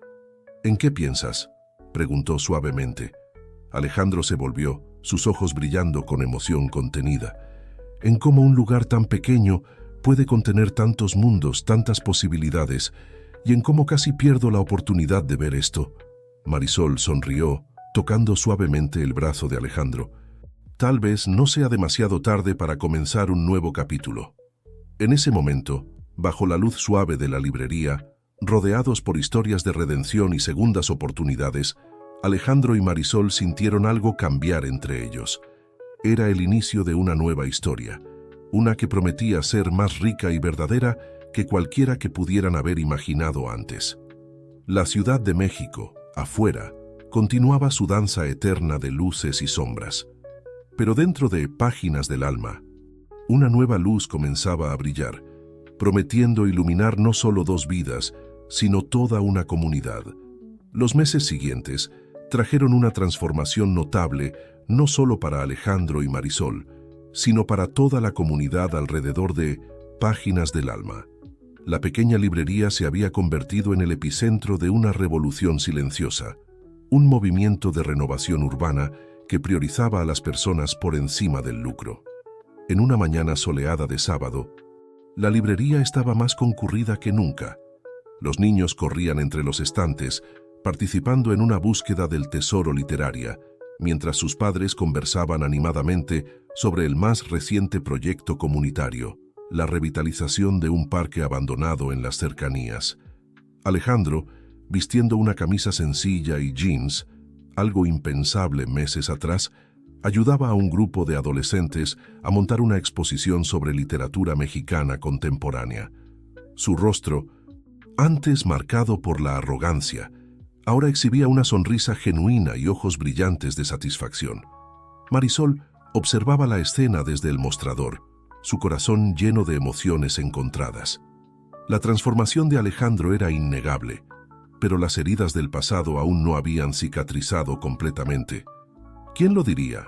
«¿En qué piensas?», preguntó suavemente. Alejandro se volvió, sus ojos brillando con emoción contenida. «En cómo un lugar tan pequeño puede contener tantos mundos, tantas posibilidades, y en cómo casi pierdo la oportunidad de ver esto». Marisol sonrió, tocando suavemente el brazo de Alejandro. «Tal vez no sea demasiado tarde para comenzar un nuevo capítulo». En ese momento, bajo la luz suave de la librería, rodeados por historias de redención y segundas oportunidades, Alejandro y Marisol sintieron algo cambiar entre ellos. Era el inicio de una nueva historia, una que prometía ser más rica y verdadera que cualquiera que pudieran haber imaginado antes. La Ciudad de México, afuera, continuaba su danza eterna de luces y sombras. Pero dentro de Páginas del Alma, una nueva luz comenzaba a brillar, prometiendo iluminar no solo 2 vidas, sino toda una comunidad. Los meses siguientes trajeron una transformación notable no solo para Alejandro y Marisol, sino para toda la comunidad alrededor de Páginas del Alma. La pequeña librería se había convertido en el epicentro de una revolución silenciosa, un movimiento de renovación urbana que priorizaba a las personas por encima del lucro. En una mañana soleada de sábado, la librería estaba más concurrida que nunca. Los niños corrían entre los estantes, participando en una búsqueda del tesoro literaria, mientras sus padres conversaban animadamente sobre el más reciente proyecto comunitario, la revitalización de un parque abandonado en las cercanías. Alejandro, vistiendo una camisa sencilla y jeans, algo impensable meses atrás, ayudaba a un grupo de adolescentes a montar una exposición sobre literatura mexicana contemporánea. Su rostro, antes marcado por la arrogancia, ahora exhibía una sonrisa genuina y ojos brillantes de satisfacción. Marisol observaba la escena desde el mostrador, su corazón lleno de emociones encontradas. La transformación de Alejandro era innegable, pero las heridas del pasado aún no habían cicatrizado completamente. ¿Quién lo diría,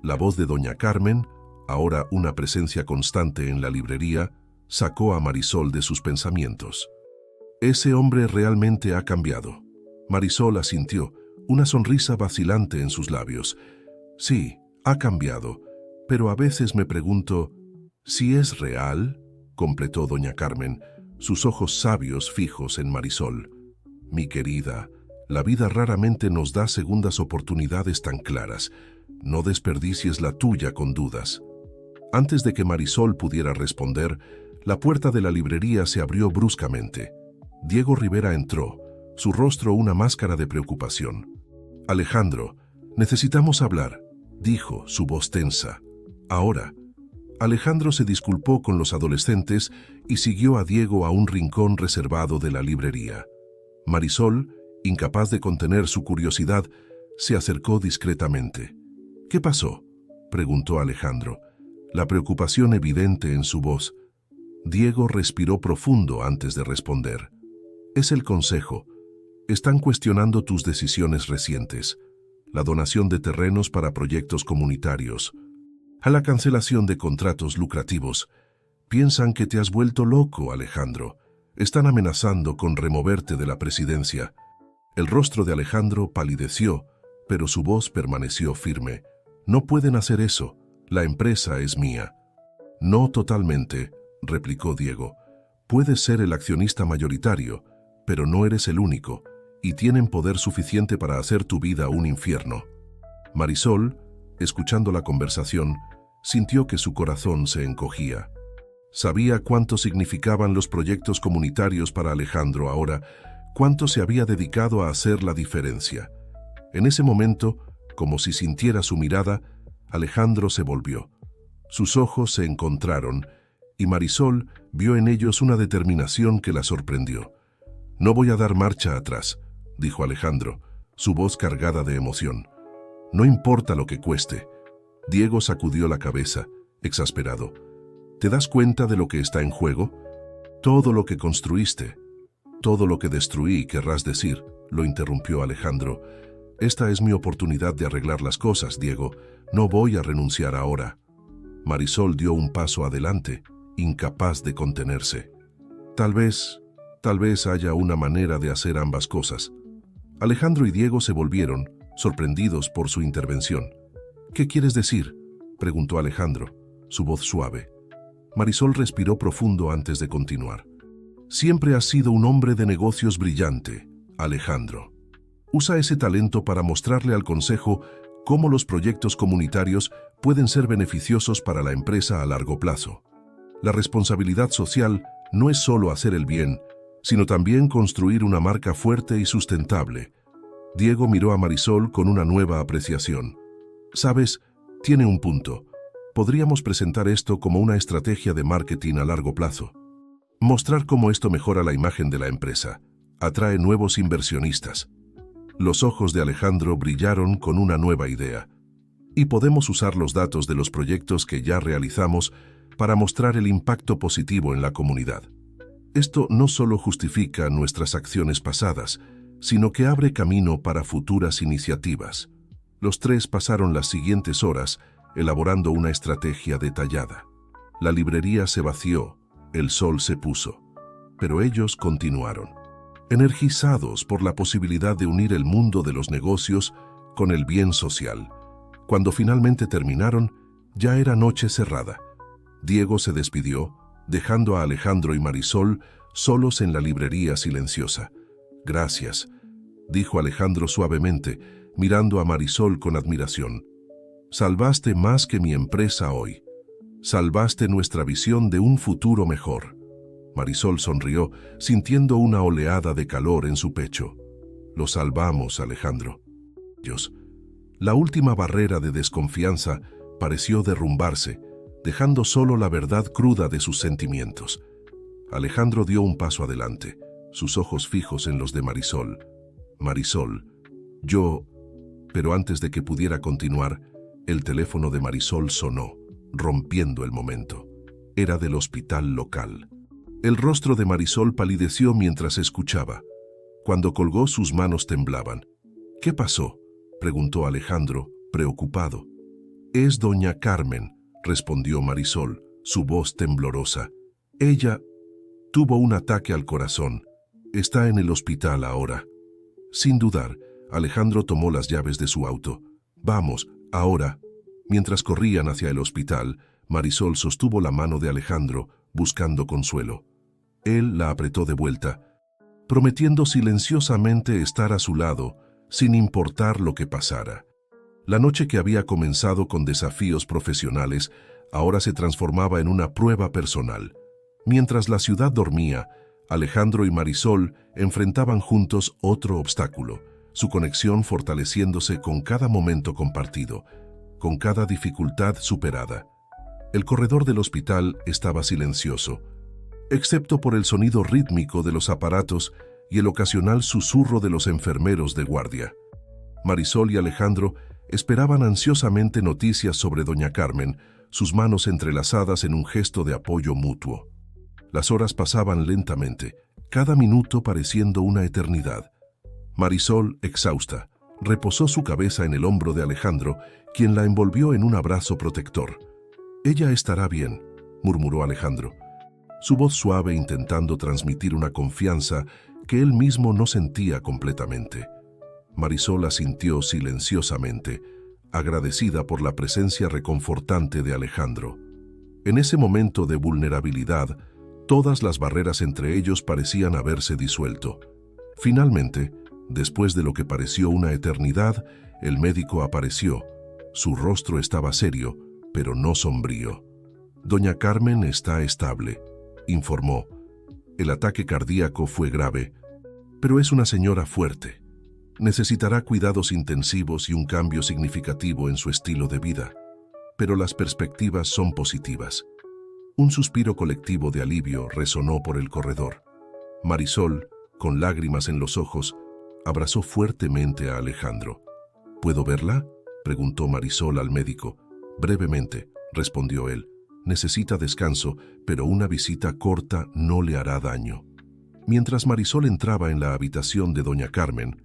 La voz de doña Carmen, ahora una presencia constante en la librería, sacó a Marisol de sus pensamientos. «Ese hombre realmente ha cambiado». Marisol asintió, una sonrisa vacilante en sus labios. «Sí, ha cambiado, pero a veces me pregunto, ¿si es real?», completó doña Carmen, sus ojos sabios fijos en Marisol. «Mi querida, la vida raramente nos da segundas oportunidades tan claras. No desperdicies la tuya con dudas». Antes de que Marisol pudiera responder, la puerta de la librería se abrió bruscamente. Diego Rivera entró, su rostro una máscara de preocupación. «Alejandro, necesitamos hablar», dijo, su voz tensa. «Ahora». Alejandro se disculpó con los adolescentes y siguió a Diego a un rincón reservado de la librería. Marisol, incapaz de contener su curiosidad, se acercó discretamente. «¿Qué pasó?», preguntó Alejandro, la preocupación evidente en su voz. Diego respiró profundo antes de responder. «Es el consejo. Están cuestionando tus decisiones recientes. La donación de terrenos para proyectos comunitarios. A la cancelación de contratos lucrativos. Piensan que te has vuelto loco, Alejandro. Están amenazando con removerte de la presidencia». El rostro de Alejandro palideció, pero su voz permaneció firme. «No pueden hacer eso. La empresa es mía». «No totalmente», replicó Diego. «Puedes ser el accionista mayoritario, pero no eres el único, y tienen poder suficiente para hacer tu vida un infierno». Marisol, escuchando la conversación, sintió que su corazón se encogía. Sabía cuánto significaban los proyectos comunitarios para Alejandro ahora, cuánto se había dedicado a hacer la diferencia. En ese momento, como si sintiera su mirada, Alejandro se volvió. Sus ojos se encontraron y Marisol vio en ellos una determinación que la sorprendió. «No voy a dar marcha atrás», dijo Alejandro, su voz cargada de emoción. «No importa lo que cueste». Diego sacudió la cabeza, exasperado. «¿Te das cuenta de lo que está en juego? Todo lo que construiste, todo lo que destruí, querrás decir», lo interrumpió Alejandro. «Esta es mi oportunidad de arreglar las cosas, Diego. No voy a renunciar ahora». Marisol dio un paso adelante, incapaz de contenerse. Tal vez haya una manera de hacer ambas cosas». Alejandro y Diego se volvieron, sorprendidos por su intervención. «¿Qué quieres decir?», preguntó Alejandro, su voz suave. Marisol respiró profundo antes de continuar. «Siempre has sido un hombre de negocios brillante, Alejandro. Usa ese talento para mostrarle al Consejo cómo los proyectos comunitarios pueden ser beneficiosos para la empresa a largo plazo. La responsabilidad social no es solo hacer el bien, sino también construir una marca fuerte y sustentable». Diego miró a Marisol con una nueva apreciación. «Sabes, tiene un punto. Podríamos presentar esto como una estrategia de marketing a largo plazo. Mostrar cómo esto mejora la imagen de la empresa, atrae nuevos inversionistas». Los ojos de Alejandro brillaron con una nueva idea. «Y podemos usar los datos de los proyectos que ya realizamos para mostrar el impacto positivo en la comunidad. Esto no solo justifica nuestras acciones pasadas, sino que abre camino para futuras iniciativas». Los tres pasaron las siguientes horas elaborando una estrategia detallada. La librería se vació, el sol se puso, pero ellos continuaron, energizados por la posibilidad de unir el mundo de los negocios con el bien social. Cuando finalmente terminaron, ya era noche cerrada. Diego se despidió, dejando a Alejandro y Marisol solos en la librería silenciosa. «Gracias», dijo Alejandro suavemente, mirando a Marisol con admiración. «Salvaste más que mi empresa hoy. Salvaste nuestra visión de un futuro mejor». Marisol sonrió, sintiendo una oleada de calor en su pecho. «Lo salvamos, Alejandro». La última barrera de desconfianza pareció derrumbarse, dejando solo la verdad cruda de sus sentimientos. Alejandro dio un paso adelante, sus ojos fijos en los de Marisol. «Marisol, yo...» Pero antes de que pudiera continuar, el teléfono de Marisol sonó, rompiendo el momento. Era del hospital local. El rostro de Marisol palideció mientras escuchaba. Cuando colgó, sus manos temblaban. «¿Qué pasó?», preguntó Alejandro, preocupado. «Es doña Carmen», respondió Marisol, su voz temblorosa. «Ella tuvo un ataque al corazón. Está en el hospital ahora». Sin dudar, Alejandro tomó las llaves de su auto. «Vamos, ahora». Mientras corrían hacia el hospital, Marisol sostuvo la mano de Alejandro, buscando consuelo. Él la apretó de vuelta, prometiendo silenciosamente estar a su lado, sin importar lo que pasara. La noche que había comenzado con desafíos profesionales, ahora se transformaba en una prueba personal. Mientras la ciudad dormía, Alejandro y Marisol enfrentaban juntos otro obstáculo, su conexión fortaleciéndose con cada momento compartido, con cada dificultad superada. El corredor del hospital estaba silencioso, excepto por el sonido rítmico de los aparatos y el ocasional susurro de los enfermeros de guardia. Marisol y Alejandro esperaban ansiosamente noticias sobre doña Carmen, sus manos entrelazadas en un gesto de apoyo mutuo. Las horas pasaban lentamente, cada minuto pareciendo una eternidad. Marisol, exhausta, reposó su cabeza en el hombro de Alejandro, quien la envolvió en un abrazo protector. «Ella estará bien», murmuró Alejandro, su voz suave intentando transmitir una confianza que él mismo no sentía completamente. Marisol asintió silenciosamente, agradecida por la presencia reconfortante de Alejandro. En ese momento de vulnerabilidad, todas las barreras entre ellos parecían haberse disuelto. Finalmente, después de lo que pareció una eternidad, el médico apareció. Su rostro estaba serio, pero no sombrío. «Doña Carmen está estable», informó. «El ataque cardíaco fue grave, pero es una señora fuerte. Necesitará cuidados intensivos y un cambio significativo en su estilo de vida, pero las perspectivas son positivas». Un suspiro colectivo de alivio resonó por el corredor. Marisol, con lágrimas en los ojos, abrazó fuertemente a Alejandro. ¿Puedo verla?, preguntó Marisol al médico. Brevemente, respondió él. Necesita descanso, pero una visita corta no le hará daño. Mientras Marisol entraba en la habitación de doña Carmen,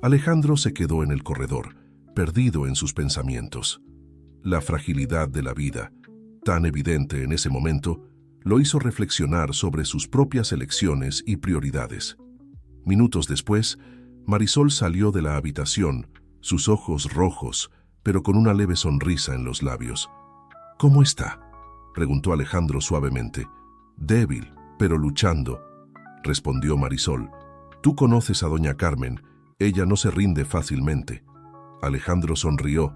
Alejandro se quedó en el corredor, perdido en sus pensamientos. La fragilidad de la vida, tan evidente en ese momento, lo hizo reflexionar sobre sus propias elecciones y prioridades. Minutos después, Marisol salió de la habitación, sus ojos rojos, pero con una leve sonrisa en los labios. ¿Cómo está?, preguntó Alejandro suavemente. Débil, pero luchando, respondió Marisol. Tú conoces a doña Carmen, ella no se rinde fácilmente. Alejandro sonrió,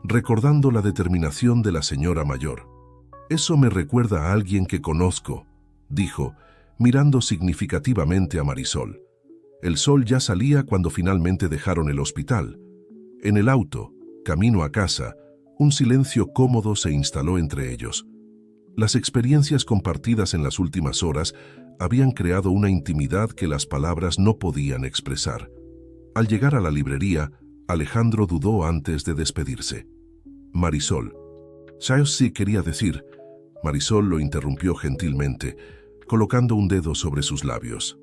recordando la determinación de la señora mayor. Eso me recuerda a alguien que conozco, dijo, mirando significativamente a Marisol. El sol ya salía cuando finalmente dejaron el hospital. En el auto, camino a casa, un silencio cómodo se instaló entre ellos. Las experiencias compartidas en las últimas horas habían creado una intimidad que las palabras no podían expresar. Al llegar a la librería, Alejandro dudó antes de despedirse. Marisol. ¿Sabes sí quería decir? Marisol lo interrumpió gentilmente, colocando un dedo sobre sus labios.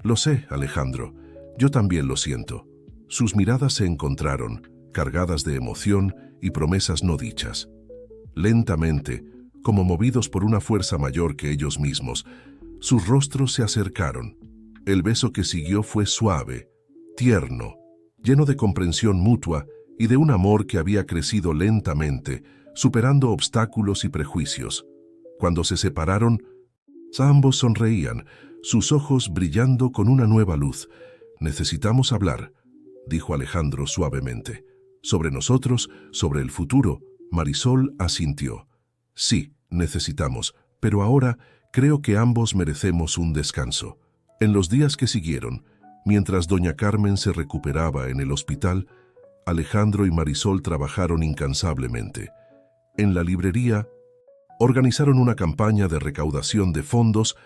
Lo sé, Alejandro. Yo también lo siento. Sus miradas se encontraron, cargadas de emoción y promesas no dichas. Lentamente, como movidos por una fuerza mayor que ellos mismos, sus rostros se acercaron. El beso que siguió fue suave, tierno, lleno de comprensión mutua y de un amor que había crecido lentamente, superando obstáculos y prejuicios. Cuando se separaron, ambos sonreían, sus ojos brillando con una nueva luz. Necesitamos hablar, dijo Alejandro suavemente. Sobre nosotros, sobre el futuro. Marisol asintió. Sí, necesitamos, pero ahora creo que ambos merecemos un descanso. En los días que siguieron, mientras doña Carmen se recuperaba en el hospital, Alejandro y Marisol trabajaron incansablemente. En la librería, organizaron una campaña de recaudación de fondos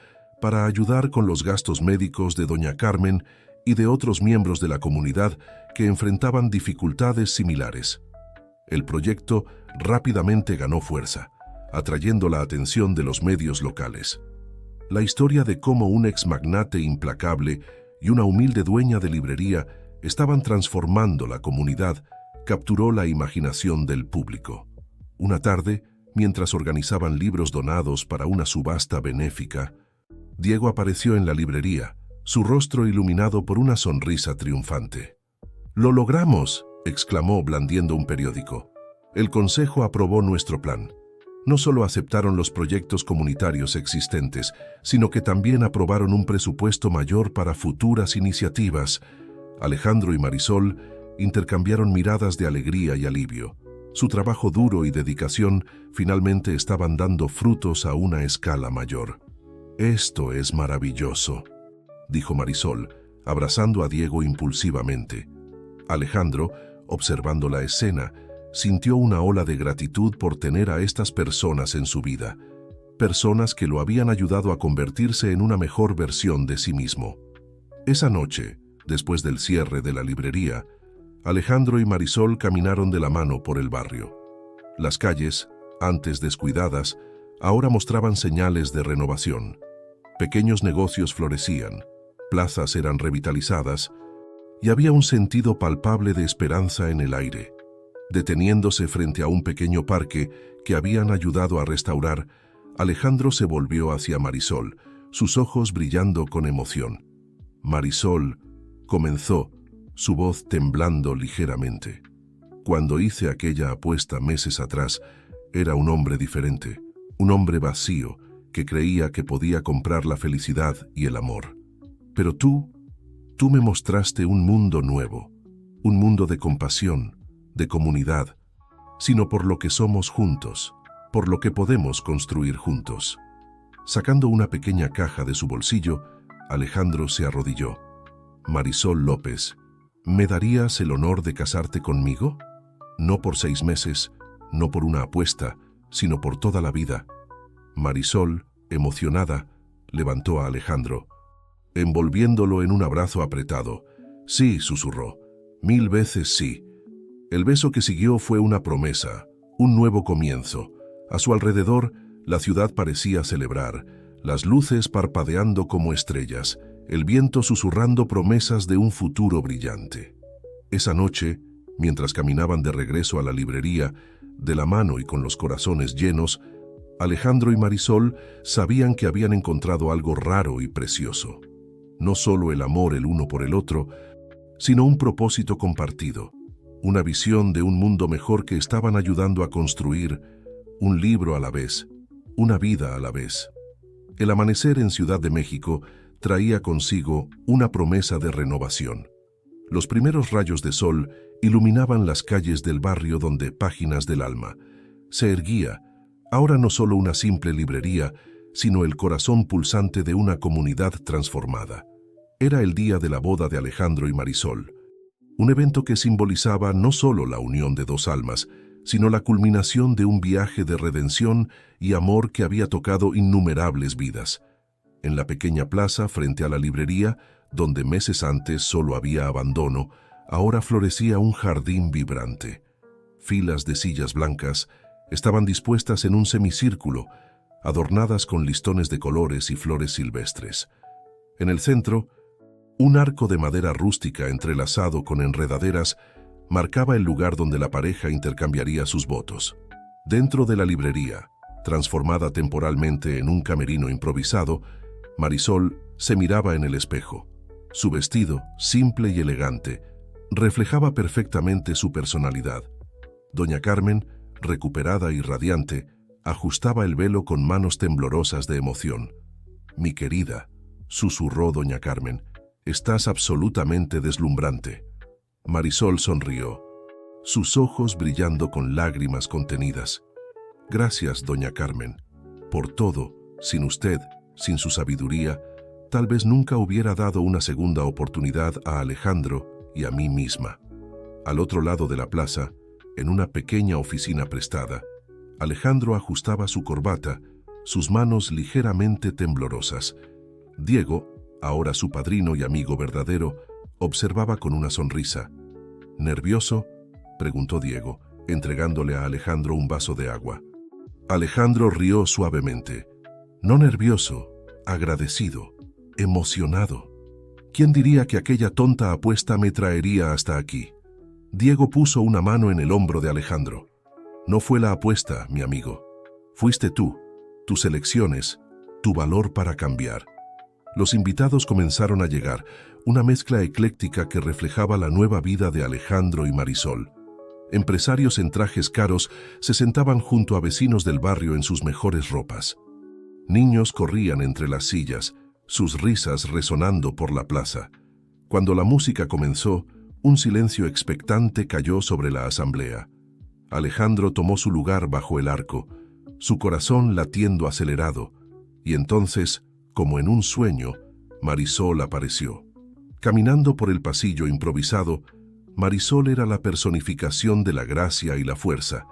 para ayudar con los gastos médicos de doña Carmen y de otros miembros de la comunidad que enfrentaban dificultades similares. El proyecto rápidamente ganó fuerza, atrayendo la atención de los medios locales. La historia de cómo un exmagnate implacable y una humilde dueña de librería estaban transformando la comunidad capturó la imaginación del público. Una tarde, mientras organizaban libros donados para una subasta benéfica, Diego apareció en la librería, su rostro iluminado por una sonrisa triunfante. «¡Lo logramos!», exclamó blandiendo un periódico. «El Consejo aprobó nuestro plan. No solo aceptaron los proyectos comunitarios existentes, sino que también aprobaron un presupuesto mayor para futuras iniciativas». Alejandro y Marisol intercambiaron miradas de alegría y alivio. Su trabajo duro y dedicación finalmente estaban dando frutos a una escala mayor. «Esto es maravilloso», dijo Marisol, abrazando a Diego impulsivamente. Alejandro, observando la escena, sintió una ola de gratitud por tener a estas personas en su vida, personas que lo habían ayudado a convertirse en una mejor versión de sí mismo. Esa noche, después del cierre de la librería, Alejandro y Marisol caminaron de la mano por el barrio. Las calles, antes descuidadas, ahora mostraban señales de renovación. Pequeños negocios florecían, plazas eran revitalizadas y había un sentido palpable de esperanza en el aire. Deteniéndose frente a un pequeño parque que habían ayudado a restaurar, Alejandro se volvió hacia Marisol, sus ojos brillando con emoción. «Marisol», comenzó, su voz temblando ligeramente. «Cuando hice aquella apuesta meses atrás, era un hombre diferente, un hombre vacío que creía que podía comprar la felicidad y el amor. Pero tú me mostraste un mundo nuevo, un mundo de compasión, de comunidad, sino por lo que somos juntos, por lo que podemos construir juntos». Sacando una pequeña caja de su bolsillo, Alejandro se arrodilló. «Marisol López, ¿me darías el honor de casarte conmigo? No por 6 meses, no por una apuesta, sino por toda la vida». Marisol, emocionada, levantó a Alejandro, envolviéndolo en un abrazo apretado. «Sí», susurró, «1000 veces sí». El beso que siguió fue una promesa, un nuevo comienzo. A su alrededor, la ciudad parecía celebrar, las luces parpadeando como estrellas, el viento susurrando promesas de un futuro brillante. Esa noche, mientras caminaban de regreso a la librería, de la mano y con los corazones llenos, Alejandro y Marisol sabían que habían encontrado algo raro y precioso. No solo el amor el uno por el otro, sino un propósito compartido, una visión de un mundo mejor que estaban ayudando a construir, un libro a la vez, una vida a la vez. El amanecer en Ciudad de México traía consigo una promesa de renovación. Los primeros rayos de sol iluminaban las calles del barrio donde Páginas del Alma se erguía, ahora no solo una simple librería, sino el corazón pulsante de una comunidad transformada. Era el día de la boda de Alejandro y Marisol, un evento que simbolizaba no solo la unión de dos almas, sino la culminación de un viaje de redención y amor que había tocado innumerables vidas. En la pequeña plaza frente a la librería, donde meses antes solo había abandono, ahora florecía un jardín vibrante. Filas de sillas blancas estaban dispuestas en un semicírculo, adornadas con listones de colores y flores silvestres. En el centro, un arco de madera rústica entrelazado con enredaderas marcaba el lugar donde la pareja intercambiaría sus votos. Dentro de la librería, transformada temporalmente en un camerino improvisado, Marisol se miraba en el espejo. Su vestido, simple y elegante, reflejaba perfectamente su personalidad. Doña Carmen, recuperada y radiante, ajustaba el velo con manos temblorosas de emoción. «Mi querida», susurró doña Carmen, «estás absolutamente deslumbrante». Marisol sonrió, sus ojos brillando con lágrimas contenidas. «Gracias, doña Carmen, por todo. Sin usted, sin su sabiduría, tal vez nunca hubiera dado una segunda oportunidad a Alejandro y a mí misma». Al otro lado de la plaza, en una pequeña oficina prestada, Alejandro ajustaba su corbata, sus manos ligeramente temblorosas. Diego, ahora su padrino y amigo verdadero, observaba con una sonrisa. «¿Nervioso?», preguntó Diego, entregándole a Alejandro un vaso de agua. Alejandro rió suavemente. «No nervioso, agradecido, emocionado. ¿Quién diría que aquella tonta apuesta me traería hasta aquí?». Diego puso una mano en el hombro de Alejandro. «No fue la apuesta, mi amigo. Fuiste tú, tus elecciones, tu valor para cambiar». Los invitados comenzaron a llegar, una mezcla ecléctica que reflejaba la nueva vida de Alejandro y Marisol. Empresarios en trajes caros se sentaban junto a vecinos del barrio en sus mejores ropas. Niños corrían entre las sillas, sus risas resonando por la plaza. Cuando la música comenzó, un silencio expectante cayó sobre la asamblea. Alejandro tomó su lugar bajo el arco, su corazón latiendo acelerado, y entonces, como en un sueño, Marisol apareció. Caminando por el pasillo improvisado, Marisol era la personificación de la gracia y la fuerza.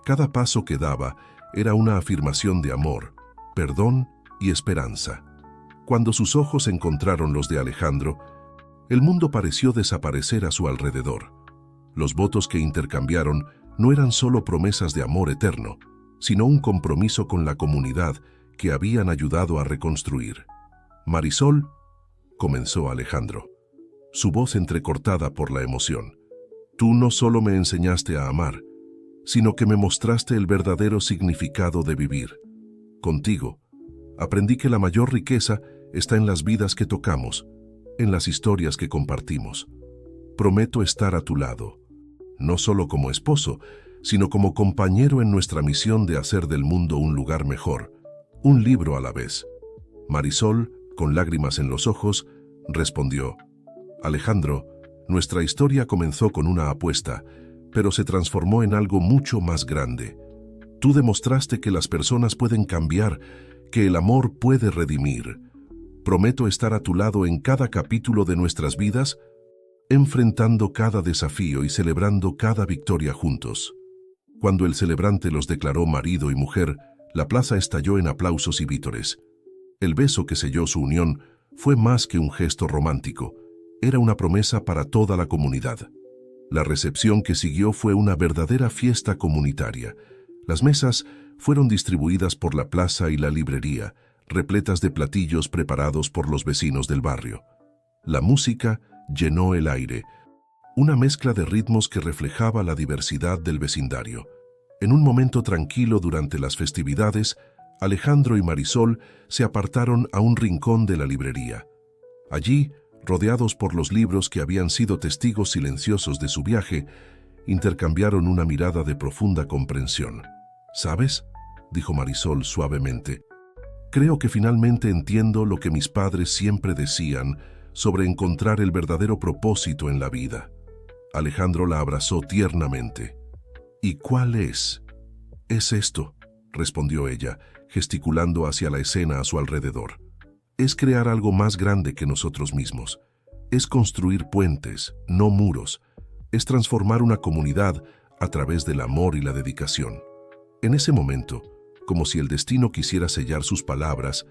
Cada paso que daba era una afirmación de amor, perdón y esperanza. Cuando sus ojos encontraron los de Alejandro, el mundo pareció desaparecer a su alrededor. Los votos que intercambiaron no eran solo promesas de amor eterno, sino un compromiso con la comunidad que habían ayudado a reconstruir. «Marisol», comenzó Alejandro, su voz entrecortada por la emoción, «tú no solo me enseñaste a amar, sino que me mostraste el verdadero significado de vivir. Contigo, aprendí que la mayor riqueza está en las vidas que tocamos, en las historias que compartimos. Prometo estar a tu lado, no solo como esposo, sino como compañero en nuestra misión de hacer del mundo un lugar mejor, un libro a la vez». Marisol, con lágrimas en los ojos, respondió: «Alejandro, nuestra historia comenzó con una apuesta, pero se transformó en algo mucho más grande. Tú demostraste que las personas pueden cambiar, que el amor puede redimir. Prometo estar a tu lado en cada capítulo de nuestras vidas, enfrentando cada desafío y celebrando cada victoria juntos». Cuando el celebrante los declaró marido y mujer, La plaza estalló en aplausos y vítores. El beso que selló su unión fue más que un gesto romántico, era una promesa para toda la comunidad. La recepción que siguió fue una verdadera fiesta comunitaria. Las mesas fueron distribuidas por la plaza y la librería, repletas de platillos preparados por los vecinos del barrio. La música llenó el aire, una mezcla de ritmos que reflejaba la diversidad del vecindario. En un momento tranquilo durante las festividades, Alejandro y Marisol se apartaron a un rincón de la librería. Allí, rodeados por los libros que habían sido testigos silenciosos de su viaje, intercambiaron una mirada de profunda comprensión. «¿Sabes?», dijo Marisol suavemente. «Creo que finalmente entiendo lo que mis padres siempre decían sobre encontrar el verdadero propósito en la vida». Alejandro la abrazó tiernamente. «¿Y cuál es?». «Es esto», respondió ella, gesticulando hacia la escena a su alrededor. «Es crear algo más grande que nosotros mismos. Es construir puentes, no muros. Es transformar una comunidad a través del amor y la dedicación». En ese momento, como si el destino quisiera sellar sus palabras,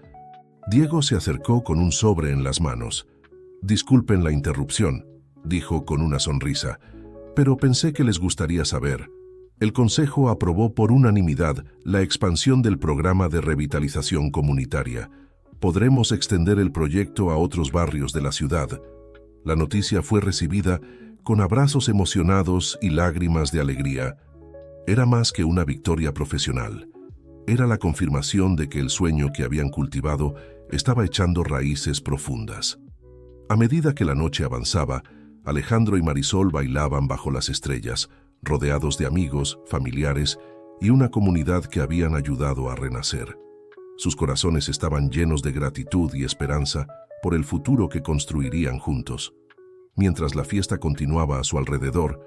Diego se acercó con un sobre en las manos. «Disculpen la interrupción», dijo con una sonrisa, «pero pensé que les gustaría saber. El Consejo aprobó por unanimidad la expansión del programa de revitalización comunitaria. Podremos extender el proyecto a otros barrios de la ciudad». La noticia fue recibida con abrazos emocionados y lágrimas de alegría. Era más que una victoria profesional. Era la confirmación de que el sueño que habían cultivado estaba echando raíces profundas. A medida que la noche avanzaba, Alejandro y Marisol bailaban bajo las estrellas, rodeados de amigos, familiares y una comunidad que habían ayudado a renacer. Sus corazones estaban llenos de gratitud y esperanza por el futuro que construirían juntos. Mientras la fiesta continuaba a su alrededor,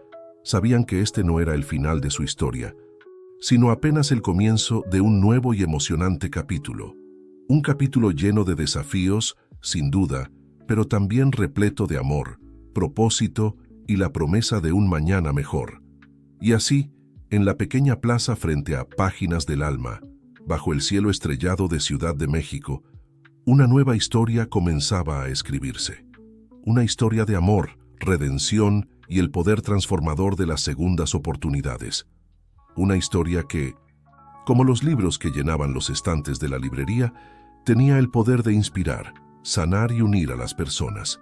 sabían que este no era el final de su historia, sino apenas el comienzo de un nuevo y emocionante capítulo. Un capítulo lleno de desafíos, sin duda, pero también repleto de amor, propósito y la promesa de un mañana mejor. Y así, en la pequeña plaza frente a Páginas del Alma, bajo el cielo estrellado de Ciudad de México, una nueva historia comenzaba a escribirse. Una historia de amor, redención y el poder transformador de las segundas oportunidades. Una historia que, como los libros que llenaban los estantes de la librería, tenía el poder de inspirar, sanar y unir a las personas.